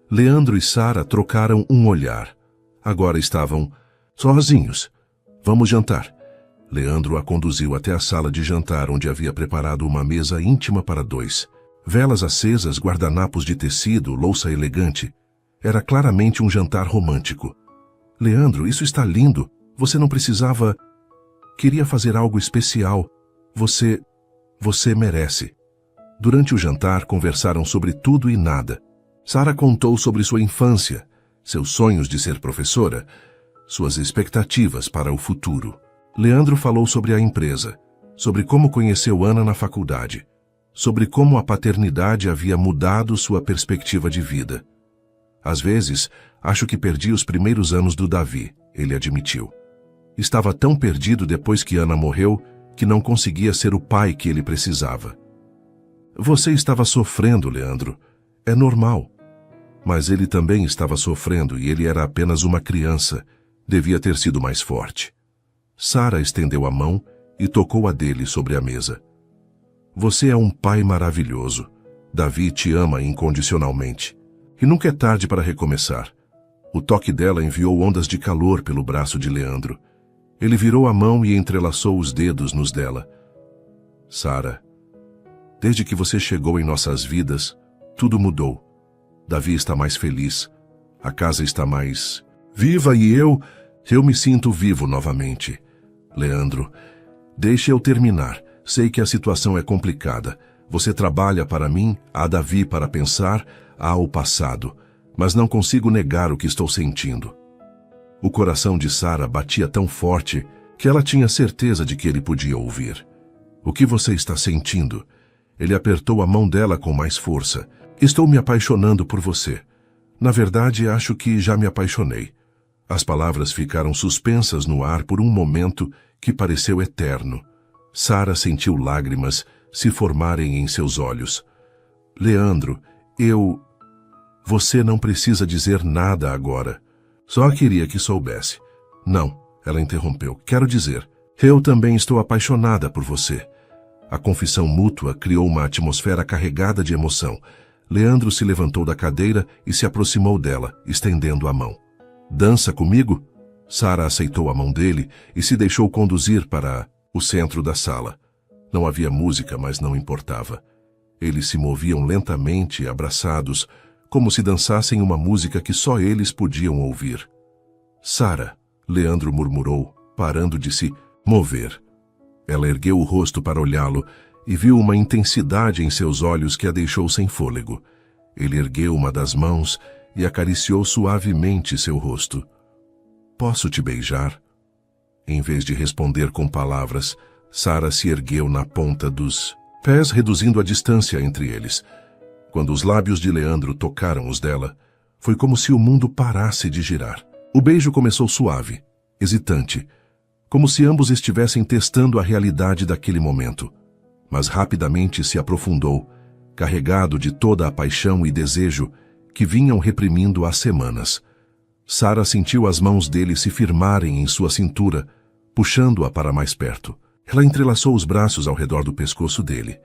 Leandro e Sara trocaram um olhar. Agora estavam sozinhos. Vamos jantar. Leandro a conduziu até a sala de jantar, onde havia preparado uma mesa íntima para 2. Velas acesas, guardanapos de tecido, louça elegante. Era claramente um jantar romântico. Leandro, isso está lindo. Você não precisava... Queria fazer algo especial. Você merece. Durante o jantar, conversaram sobre tudo e nada. Sara contou sobre sua infância, seus sonhos de ser professora, suas expectativas para o futuro. Leandro falou sobre a empresa, sobre como conheceu Ana na faculdade, sobre como a paternidade havia mudado sua perspectiva de vida. Às vezes, acho que perdi os primeiros anos do Davi, ele admitiu. Estava tão perdido depois que Ana morreu que não conseguia ser o pai que ele precisava. Você estava sofrendo, Leandro. É normal. Mas ele também estava sofrendo e ele era apenas uma criança. Devia ter sido mais forte. Sara estendeu a mão e tocou a dele sobre a mesa. Você é um pai maravilhoso. Davi te ama incondicionalmente. E nunca é tarde para recomeçar. O toque dela enviou ondas de calor pelo braço de Leandro. Ele virou a mão e entrelaçou os dedos nos dela. Sara, desde que você chegou em nossas vidas, tudo mudou. Davi está mais feliz. A casa está mais viva e eu me sinto vivo novamente. Leandro, deixe eu terminar. Sei que a situação é complicada. Você trabalha para mim, há Davi para pensar, há o passado. Mas não consigo negar o que estou sentindo. O coração de Sara batia tão forte que ela tinha certeza de que ele podia ouvir. O que você está sentindo? Ele apertou a mão dela com mais força. Estou me apaixonando por você. Na verdade, acho que já me apaixonei. As palavras ficaram suspensas no ar por um momento que pareceu eterno. Sara sentiu lágrimas se formarem em seus olhos. Leandro, Você não precisa dizer nada agora. Só queria que soubesse. Não, ela interrompeu. Quero dizer, eu também estou apaixonada por você. A confissão mútua criou uma atmosfera carregada de emoção. Leandro se levantou da cadeira e se aproximou dela, estendendo a mão. Dança comigo? Sara aceitou a mão dele e se deixou conduzir para o centro da sala. Não havia música, mas não importava. Eles se moviam lentamente, abraçados, como se dançassem uma música que só eles podiam ouvir. Sara, Leandro murmurou, parando de se mover. Ela ergueu o rosto para olhá-lo e viu uma intensidade em seus olhos que a deixou sem fôlego. Ele ergueu uma das mãos e acariciou suavemente seu rosto. Posso te beijar? Em vez de responder com palavras, Sara se ergueu na ponta dos pés, reduzindo a distância entre eles. Quando os lábios de Leandro tocaram os dela, foi como se o mundo parasse de girar. O beijo começou suave, hesitante, como se ambos estivessem testando a realidade daquele momento. Mas rapidamente se aprofundou, carregado de toda a paixão e desejo que vinham reprimindo há semanas. Sara sentiu as mãos dele se firmarem em sua cintura, puxando-a para mais perto. Ela entrelaçou os braços ao redor do pescoço dele,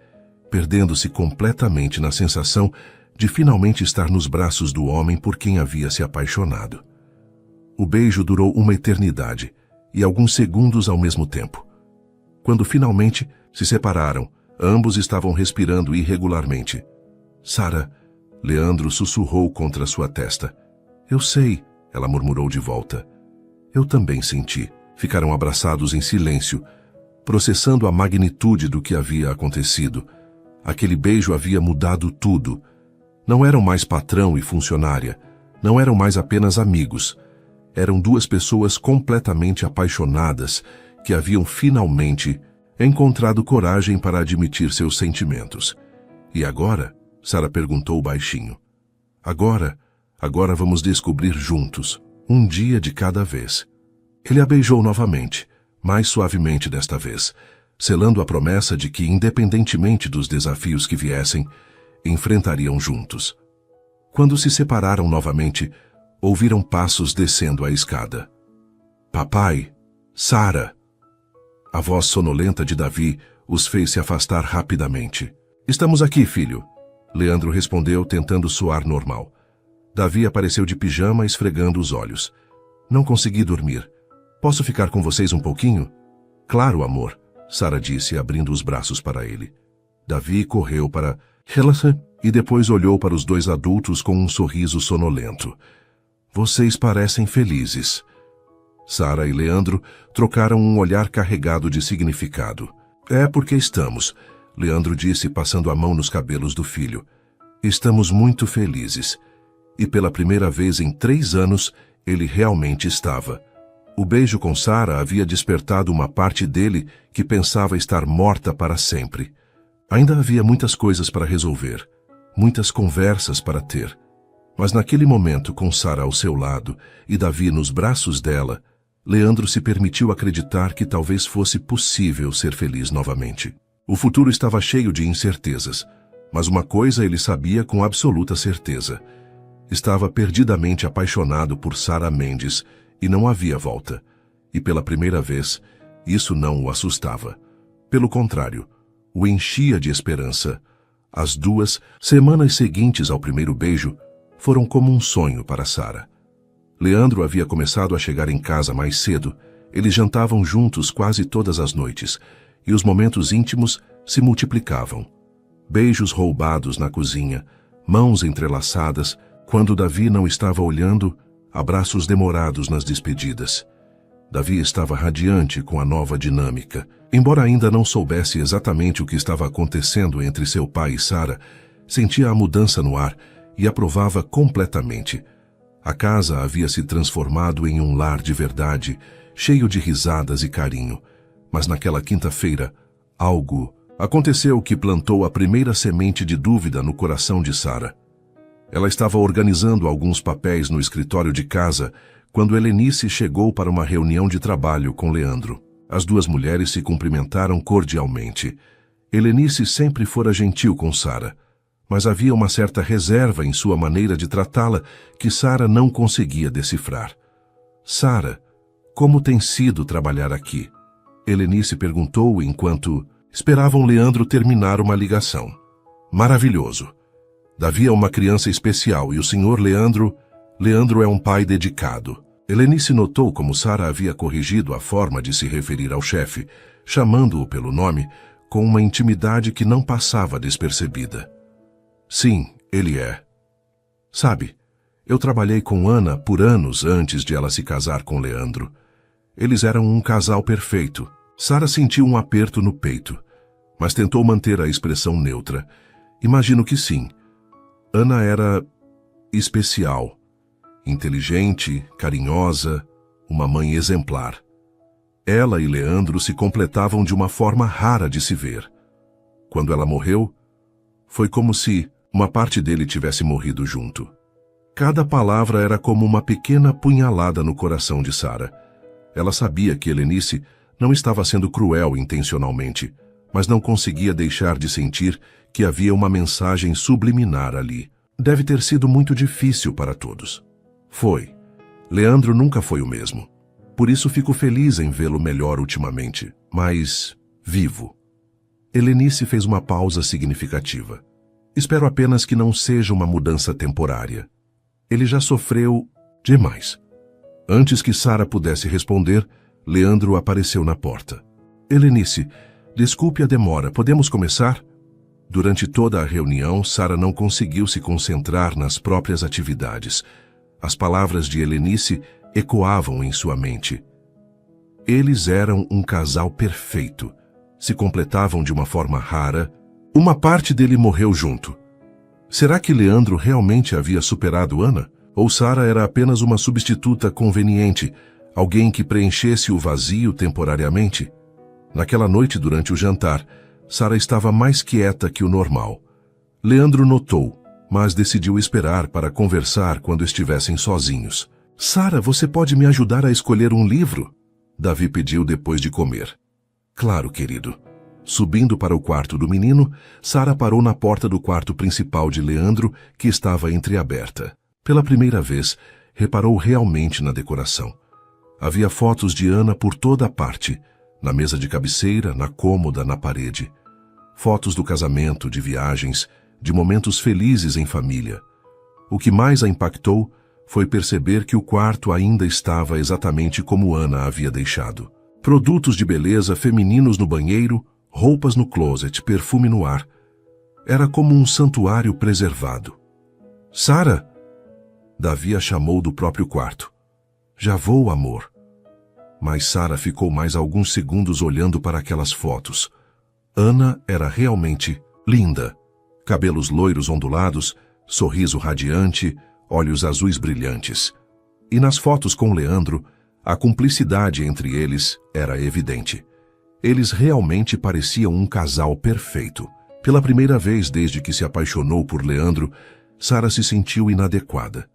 perdendo-se completamente na sensação de finalmente estar nos braços do homem por quem havia se apaixonado. O beijo durou uma eternidade e alguns segundos ao mesmo tempo. Quando finalmente se separaram, ambos estavam respirando irregularmente. Sara, Leandro sussurrou contra sua testa. Eu sei, ela murmurou de volta. Eu também senti. Ficaram abraçados em silêncio, processando a magnitude do que havia acontecido. Aquele beijo havia mudado tudo. Não eram mais patrão e funcionária. Não eram mais apenas amigos. Eram duas pessoas completamente apaixonadas que haviam finalmente encontrado coragem para admitir seus sentimentos. E agora? Sara perguntou baixinho. Agora vamos descobrir juntos, um dia de cada vez. Ele a beijou novamente, mais suavemente desta vez, selando a promessa de que, independentemente dos desafios que viessem, enfrentariam juntos. Quando se separaram novamente, ouviram passos descendo a escada. Papai, Sara! A voz sonolenta de Davi os fez se afastar rapidamente. Estamos aqui, filho. Leandro respondeu, tentando soar normal. Davi apareceu de pijama, esfregando os olhos. Não consegui dormir. Posso ficar com vocês um pouquinho? Claro, amor, Sara disse, abrindo os braços para ele. Davi correu para ela e depois olhou para os dois adultos com um sorriso sonolento. Vocês parecem felizes. Sara e Leandro trocaram um olhar carregado de significado. É porque estamos, Leandro disse, passando a mão nos cabelos do filho. Estamos muito felizes. E pela primeira vez em 3 anos, ele realmente estava. O beijo com Sara havia despertado uma parte dele que pensava estar morta para sempre. Ainda havia muitas coisas para resolver, muitas conversas para ter. Mas naquele momento, com Sara ao seu lado e Davi nos braços dela, Leandro se permitiu acreditar que talvez fosse possível ser feliz novamente. O futuro estava cheio de incertezas, mas uma coisa ele sabia com absoluta certeza. Estava perdidamente apaixonado por Sara Mendes e não havia volta. E pela primeira vez, isso não o assustava. Pelo contrário, o enchia de esperança. As 2 semanas seguintes ao primeiro beijo foram como um sonho para Sara. Leandro havia começado a chegar em casa mais cedo. Eles jantavam juntos quase todas as noites, e os momentos íntimos se multiplicavam. Beijos roubados na cozinha, mãos entrelaçadas, quando Davi não estava olhando, abraços demorados nas despedidas. Davi estava radiante com a nova dinâmica. Embora ainda não soubesse exatamente o que estava acontecendo entre seu pai e Sara, sentia a mudança no ar e aprovava completamente. A casa havia se transformado em um lar de verdade, cheio de risadas e carinho. Mas naquela quinta-feira, algo aconteceu que plantou a primeira semente de dúvida no coração de Sara. Ela estava organizando alguns papéis no escritório de casa quando Helenice chegou para uma reunião de trabalho com Leandro. As duas mulheres se cumprimentaram cordialmente. Helenice sempre fora gentil com Sara, mas havia uma certa reserva em sua maneira de tratá-la que Sara não conseguia decifrar. Sara, como tem sido trabalhar aqui? Helenice perguntou enquanto esperavam Leandro terminar uma ligação. Maravilhoso. Davi é uma criança especial e o senhor Leandro é um pai dedicado. Helenice notou como Sara havia corrigido a forma de se referir ao chefe, chamando-o pelo nome, com uma intimidade que não passava despercebida. Sim, ele é. Sabe, eu trabalhei com Ana por anos antes de ela se casar com Leandro. Eles eram um casal perfeito. Sara sentiu um aperto no peito, mas tentou manter a expressão neutra. Imagino que sim. Ana era especial, inteligente, carinhosa, uma mãe exemplar. Ela e Leandro se completavam de uma forma rara de se ver. Quando ela morreu, foi como se uma parte dele tivesse morrido junto. Cada palavra era como uma pequena punhalada no coração de Sara. Ela sabia que Helenice não estava sendo cruel intencionalmente, mas não conseguia deixar de sentir que havia uma mensagem subliminar ali. Deve ter sido muito difícil para todos. Foi. Leandro nunca foi o mesmo. Por isso fico feliz em vê-lo melhor ultimamente, mas vivo. Helenice fez uma pausa significativa. Espero apenas que não seja uma mudança temporária. Ele já sofreu demais. Antes que Sara pudesse responder, Leandro apareceu na porta. Helenice, desculpe a demora, podemos começar? Durante toda a reunião, Sara não conseguiu se concentrar nas próprias atividades. As palavras de Helenice ecoavam em sua mente. Eles eram um casal perfeito. Se completavam de uma forma rara. Uma parte dele morreu junto. Será que Leandro realmente havia superado Ana? Ou Sara era apenas uma substituta conveniente, alguém que preenchesse o vazio temporariamente? Naquela noite, durante o jantar, Sara estava mais quieta que o normal. Leandro notou, mas decidiu esperar para conversar quando estivessem sozinhos. Sara, você pode me ajudar a escolher um livro? Davi pediu depois de comer. Claro, querido. Subindo para o quarto do menino, Sara parou na porta do quarto principal de Leandro, que estava entreaberta. Pela primeira vez, reparou realmente na decoração. Havia fotos de Ana por toda a parte, na mesa de cabeceira, na cômoda, na parede. Fotos do casamento, de viagens, de momentos felizes em família. O que mais a impactou foi perceber que o quarto ainda estava exatamente como Ana havia deixado. Produtos de beleza femininos no banheiro, roupas no closet, perfume no ar. Era como um santuário preservado. Sara! Davi a chamou do próprio quarto. Já vou, amor. Mas Sara ficou mais alguns segundos olhando para aquelas fotos. Ana era realmente linda. Cabelos loiros ondulados, sorriso radiante, olhos azuis brilhantes. E nas fotos com Leandro, a cumplicidade entre eles era evidente. Eles realmente pareciam um casal perfeito. Pela primeira vez desde que se apaixonou por Leandro, Sara se sentiu inadequada.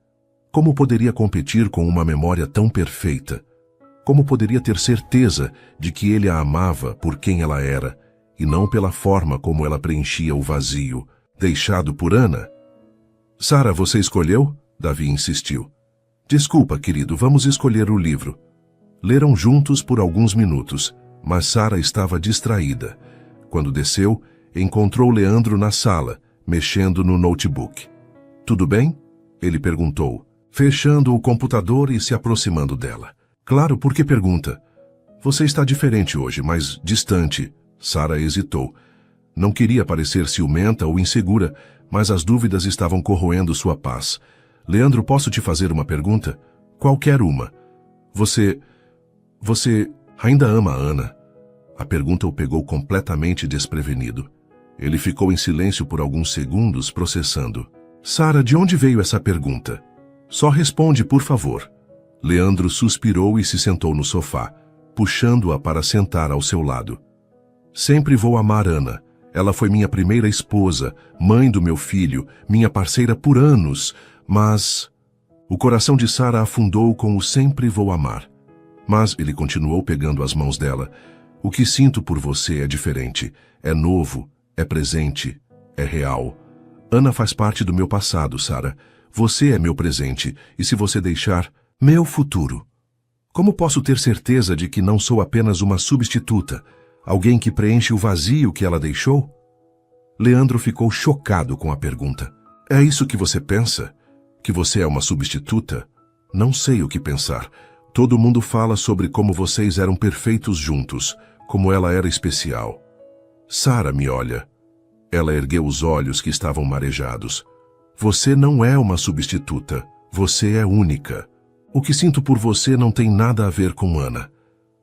Como poderia competir com uma memória tão perfeita? Como poderia ter certeza de que ele a amava por quem ela era, e não pela forma como ela preenchia o vazio, deixado por Ana? Sara, você escolheu? Davi insistiu. Desculpa, querido, vamos escolher o livro. Leram juntos por alguns minutos, mas Sara estava distraída. Quando desceu, encontrou Leandro na sala, mexendo no notebook. Tudo bem? Ele perguntou. fechando o computador e se aproximando dela. Claro, por que pergunta? Você está diferente hoje, mais distante. Sara hesitou. Não queria parecer ciumenta ou insegura, mas as dúvidas estavam corroendo sua paz. Leandro, posso te fazer uma pergunta? Qualquer uma. Você ainda ama a Ana? A pergunta o pegou completamente desprevenido. Ele ficou em silêncio por alguns segundos, processando. Sara, de onde veio essa pergunta? Só responde, por favor. Leandro suspirou e se sentou no sofá, puxando-a para sentar ao seu lado. Sempre vou amar Ana. Ela foi minha primeira esposa, mãe do meu filho, minha parceira por anos, mas... O coração de Sara afundou com o sempre vou amar. Mas ele continuou pegando as mãos dela. O que sinto por você é diferente. É novo, é presente, é real. Ana faz parte do meu passado, Sara. Você é meu presente, e se você deixar, meu futuro. Como posso ter certeza de que não sou apenas uma substituta, alguém que preenche o vazio que ela deixou? Leandro ficou chocado com a pergunta. É isso que você pensa? Que você é uma substituta? Não sei o que pensar. Todo mundo fala sobre como vocês eram perfeitos juntos, como ela era especial. Sara me olha. Ela ergueu os olhos que estavam marejados. Você não é uma substituta. Você é única. O que sinto por você não tem nada a ver com Ana.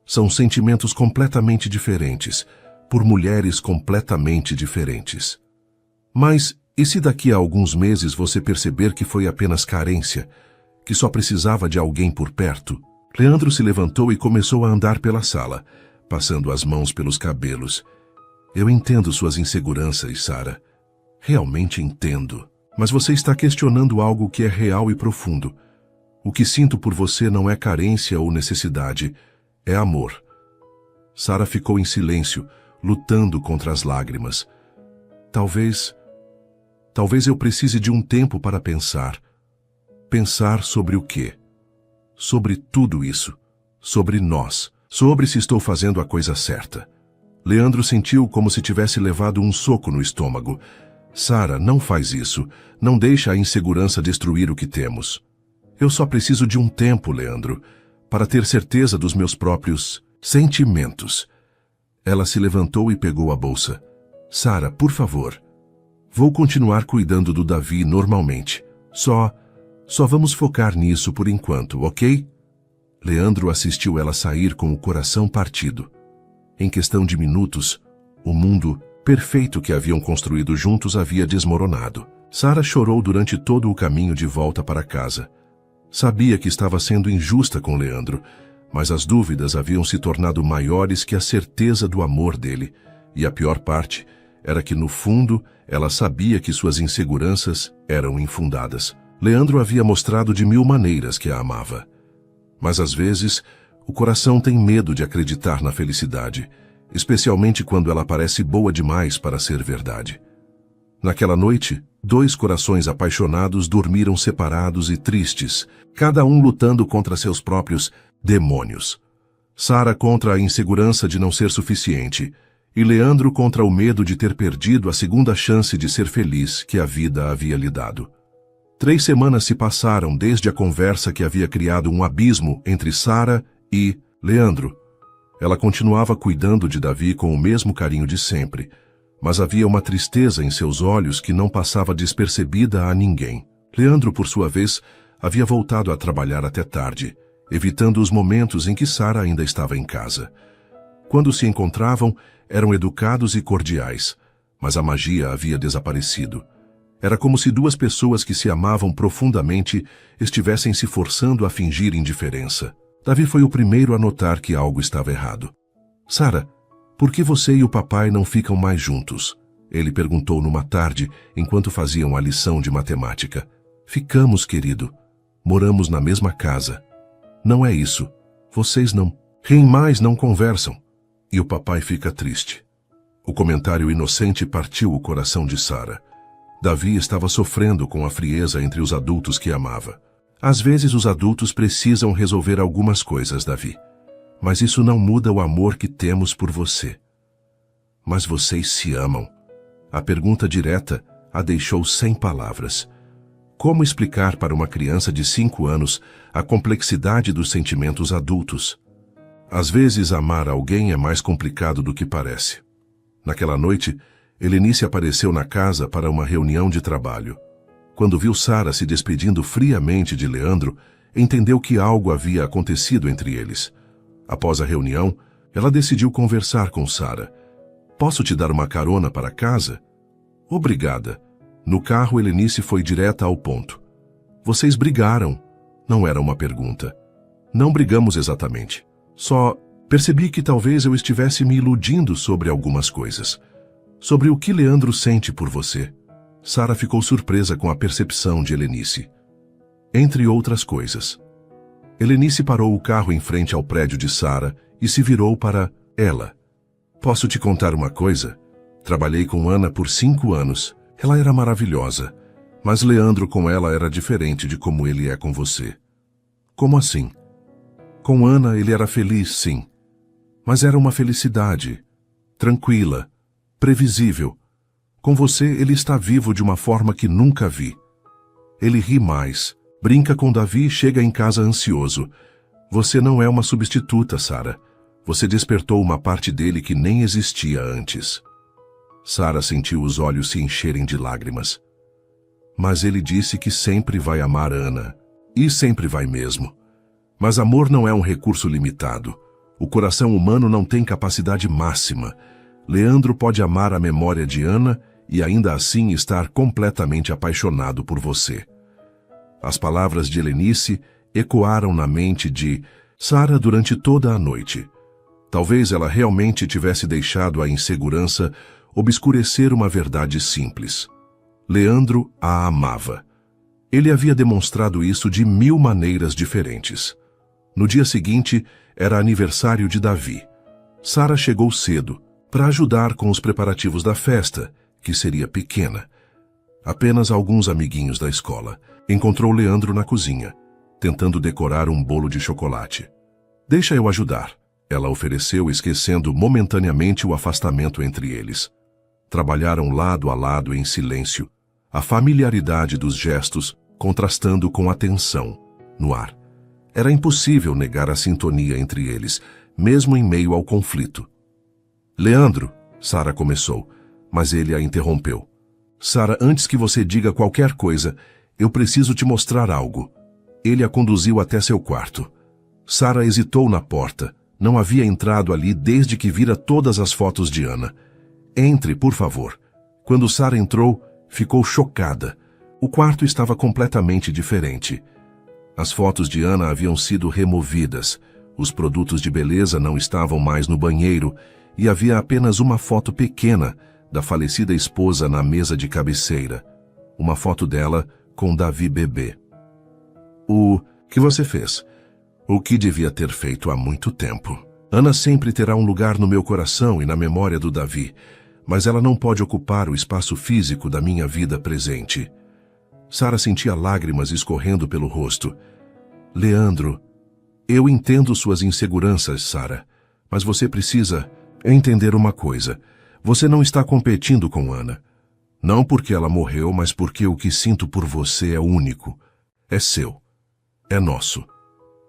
São sentimentos completamente diferentes, por mulheres completamente diferentes. Mas e se daqui a alguns meses você perceber que foi apenas carência, que só precisava de alguém por perto? Leandro se levantou e começou a andar pela sala, passando as mãos pelos cabelos. Eu entendo suas inseguranças, Sara. Realmente entendo. Mas você está questionando algo que é real e profundo. O que sinto por você não é carência ou necessidade, é amor. Sara ficou em silêncio, lutando contra as lágrimas. Talvez eu precise de um tempo para pensar. Pensar sobre o quê? Sobre tudo isso. Sobre nós. Sobre se estou fazendo a coisa certa. Leandro sentiu como se tivesse levado um soco no estômago. Sara, não faz isso. Não deixa a insegurança destruir o que temos. Eu só preciso de um tempo, Leandro, para ter certeza dos meus próprios sentimentos. Ela se levantou e pegou a bolsa. Sara, por favor. Vou continuar cuidando do Davi normalmente. Só vamos focar nisso por enquanto, ok? Leandro assistiu ela sair com o coração partido. Em questão de minutos, o mundo perfeito que haviam construído juntos havia desmoronado. Sara chorou durante todo o caminho de volta para casa. Sabia que estava sendo injusta com Leandro, mas as dúvidas haviam se tornado maiores que a certeza do amor dele. E a pior parte era que, no fundo, ela sabia que suas inseguranças eram infundadas. Leandro havia mostrado de 1000 maneiras que a amava. Mas às vezes, o coração tem medo de acreditar na felicidade, especialmente quando ela parece boa demais para ser verdade. Naquela noite, 2 corações apaixonados dormiram separados e tristes, cada um lutando contra seus próprios demônios. Sara contra a insegurança de não ser suficiente, e Leandro contra o medo de ter perdido a segunda chance de ser feliz que a vida havia lhe dado. 3 semanas se passaram desde a conversa que havia criado um abismo entre Sara e Leandro. Ela continuava cuidando de Davi com o mesmo carinho de sempre, mas havia uma tristeza em seus olhos que não passava despercebida a ninguém. Leandro, por sua vez, havia voltado a trabalhar até tarde, evitando os momentos em que Sara ainda estava em casa. Quando se encontravam, eram educados e cordiais, mas a magia havia desaparecido. Era como se 2 pessoas que se amavam profundamente estivessem se forçando a fingir indiferença. Davi foi o primeiro a notar que algo estava errado. Sara, por que você e o papai não ficam mais juntos? Ele perguntou numa tarde, enquanto faziam a lição de matemática. Ficamos, querido. Moramos na mesma casa. Não é isso. Vocês não riem mais, não conversam. E o papai fica triste. O comentário inocente partiu o coração de Sara. Davi estava sofrendo com a frieza entre os adultos que amava. Às vezes os adultos precisam resolver algumas coisas, Davi. Mas isso não muda o amor que temos por você. Mas vocês se amam. A pergunta direta a deixou sem palavras. Como explicar para uma criança de 5 anos a complexidade dos sentimentos adultos? Às vezes, amar alguém é mais complicado do que parece. Naquela noite, Helenice apareceu na casa para uma reunião de trabalho. Quando viu Sara se despedindo friamente de Leandro, entendeu que algo havia acontecido entre eles. Após a reunião, ela decidiu conversar com Sara. Posso te dar uma carona para casa? Obrigada. No carro, Helenice foi direta ao ponto. Vocês brigaram? Não era uma pergunta. Não brigamos exatamente. Só percebi que talvez eu estivesse me iludindo sobre algumas coisas. Sobre o que Leandro sente por você. Sara ficou surpresa com a percepção de Helenice. Entre outras coisas. Helenice parou o carro em frente ao prédio de Sara e se virou para ela. Posso te contar uma coisa? Trabalhei com Ana por 5 anos. Ela era maravilhosa, mas Leandro com ela era diferente de como ele é com você. Como assim? Com Ana ele era feliz, sim. Mas era uma felicidade. Tranquila. Previsível. Com você ele está vivo de uma forma que nunca vi. Ele ri mais. Brinca com Davi e chega em casa ansioso. Você não é uma substituta, Sara. Você despertou uma parte dele que nem existia antes. Sara sentiu os olhos se encherem de lágrimas. Mas ele disse que sempre vai amar Ana. E sempre vai mesmo. Mas amor não é um recurso limitado. O coração humano não tem capacidade máxima. Leandro pode amar a memória de Ana e ainda assim estar completamente apaixonado por você. As palavras de Helenice ecoaram na mente de Sara durante toda a noite. Talvez ela realmente tivesse deixado a insegurança obscurecer uma verdade simples. Leandro a amava. Ele havia demonstrado isso de 1000 maneiras diferentes. No dia seguinte, era aniversário de Davi. Sara chegou cedo para ajudar com os preparativos da festa, que seria pequena. Apenas alguns amiguinhos da escola. Encontrou Leandro na cozinha, tentando decorar um bolo de chocolate. Deixa eu ajudar, ela ofereceu, esquecendo momentaneamente o afastamento entre eles. Trabalharam lado a lado em silêncio, a familiaridade dos gestos contrastando com a tensão no ar. Era impossível negar a sintonia entre eles, mesmo em meio ao conflito. Leandro, Sara começou, mas ele a interrompeu. Sara, antes que você diga qualquer coisa, eu preciso te mostrar algo. Ele a conduziu até seu quarto. Sara hesitou na porta. Não havia entrado ali desde que vira todas as fotos de Ana. Entre, por favor. Quando Sara entrou, ficou chocada. O quarto estava completamente diferente. As fotos de Ana haviam sido removidas. Os produtos de beleza não estavam mais no banheiro e havia apenas uma foto pequena da falecida esposa na mesa de cabeceira. Uma foto dela com Davi bebê. O que você fez? O que devia ter feito há muito tempo. Ana sempre terá um lugar no meu coração e na memória do Davi, mas ela não pode ocupar o espaço físico da minha vida presente. Sara sentia lágrimas escorrendo pelo rosto. Leandro, eu entendo suas inseguranças, Sara, mas você precisa entender uma coisa. Você não está competindo com Ana. Não porque ela morreu, mas porque o que sinto por você é único. É seu. É nosso.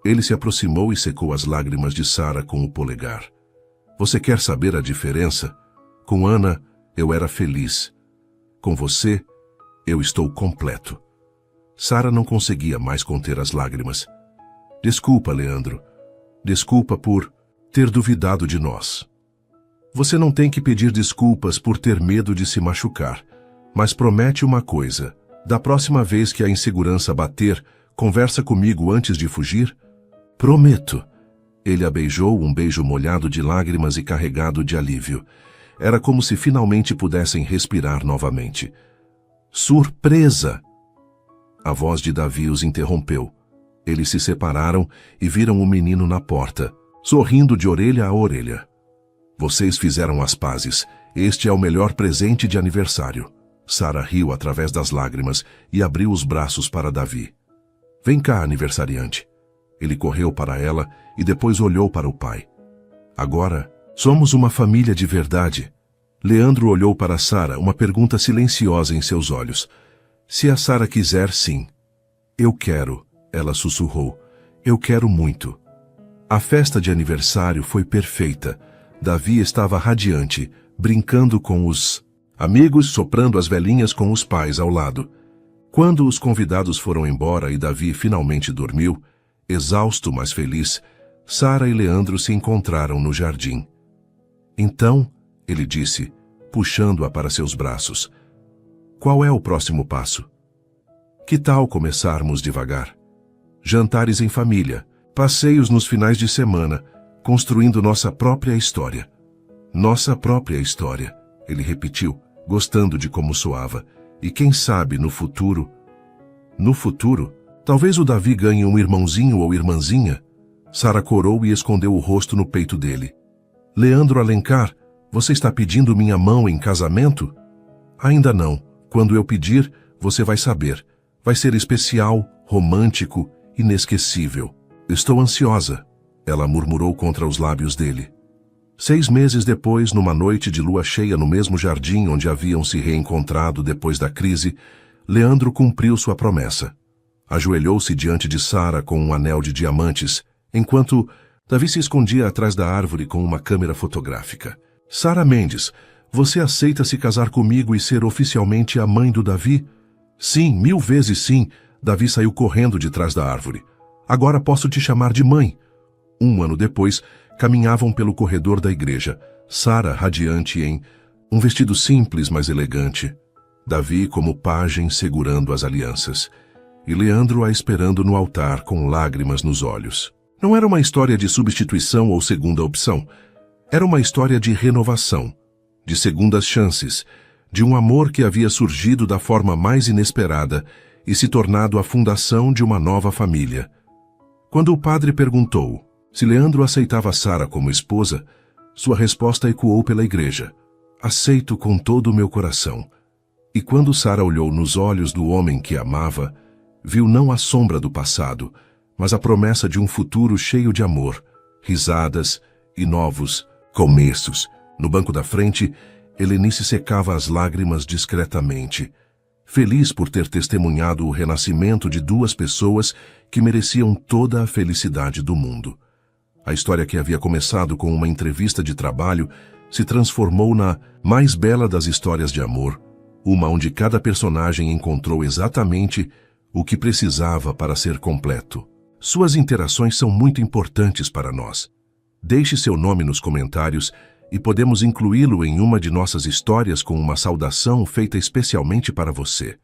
Ele se aproximou e secou as lágrimas de Sara com o polegar. Você quer saber a diferença? Com Ana, eu era feliz. Com você, eu estou completo. Sara não conseguia mais conter as lágrimas. Desculpa, Leandro. Desculpa por ter duvidado de nós. Você não tem que pedir desculpas por ter medo de se machucar. Mas promete uma coisa. Da próxima vez que a insegurança bater, conversa comigo antes de fugir? Prometo. Ele a beijou, um beijo molhado de lágrimas e carregado de alívio. Era como se finalmente pudessem respirar novamente. Surpresa! A voz de Davi os interrompeu. Eles se separaram e viram o menino na porta, sorrindo de orelha a orelha. Vocês fizeram as pazes. Este é o melhor presente de aniversário. Sara riu através das lágrimas e abriu os braços para Davi. Vem cá, aniversariante. Ele correu para ela e depois olhou para o pai. Agora, somos uma família de verdade. Leandro olhou para Sara, uma pergunta silenciosa em seus olhos. Se a Sara quiser, sim. Eu quero, ela sussurrou. Eu quero muito. A festa de aniversário foi perfeita. Davi estava radiante, brincando com os amigos, soprando as velhinhas com os pais ao lado. Quando os convidados foram embora e Davi finalmente dormiu, exausto, mas feliz, Sara e Leandro se encontraram no jardim. Então, ele disse, puxando-a para seus braços, qual é o próximo passo? Que tal começarmos devagar? Jantares em família, passeios nos finais de semana, construindo nossa própria história. Nossa própria história, ele repetiu, gostando de como soava. E quem sabe, no futuro, talvez o Davi ganhe um irmãozinho ou irmãzinha. Sara corou e escondeu o rosto no peito dele. Leandro Alencar, você está pedindo minha mão em casamento? Ainda não. Quando eu pedir, você vai saber. Vai ser especial, romântico, inesquecível. Estou ansiosa, ela murmurou contra os lábios dele. 6 meses depois, numa noite de lua cheia no mesmo jardim onde haviam se reencontrado depois da crise, Leandro cumpriu sua promessa. Ajoelhou-se diante de Sara com um anel de diamantes, enquanto Davi se escondia atrás da árvore com uma câmera fotográfica. Sara Mendes, você aceita se casar comigo e ser oficialmente a mãe do Davi? Sim, 1000 vezes sim. Davi saiu correndo de trás da árvore. Agora posso te chamar de mãe. 1 ano depois, caminhavam pelo corredor da igreja, Sara radiante em um vestido simples, mas elegante. Davi como pajem segurando as alianças. E Leandro a esperando no altar com lágrimas nos olhos. Não era uma história de substituição ou segunda opção. Era uma história de renovação, de segundas chances, de um amor que havia surgido da forma mais inesperada e se tornado a fundação de uma nova família. Quando o padre perguntou se Leandro aceitava Sara como esposa, sua resposta ecoou pela igreja. Aceito com todo o meu coração. E quando Sara olhou nos olhos do homem que amava, viu não a sombra do passado, mas a promessa de um futuro cheio de amor, risadas e novos começos. No banco da frente, Helenice secava as lágrimas discretamente, feliz por ter testemunhado o renascimento de 2 pessoas que mereciam toda a felicidade do mundo. A história que havia começado com uma entrevista de trabalho se transformou na mais bela das histórias de amor, uma onde cada personagem encontrou exatamente o que precisava para ser completo. Suas interações são muito importantes para nós. Deixe seu nome nos comentários e podemos incluí-lo em uma de nossas histórias com uma saudação feita especialmente para você.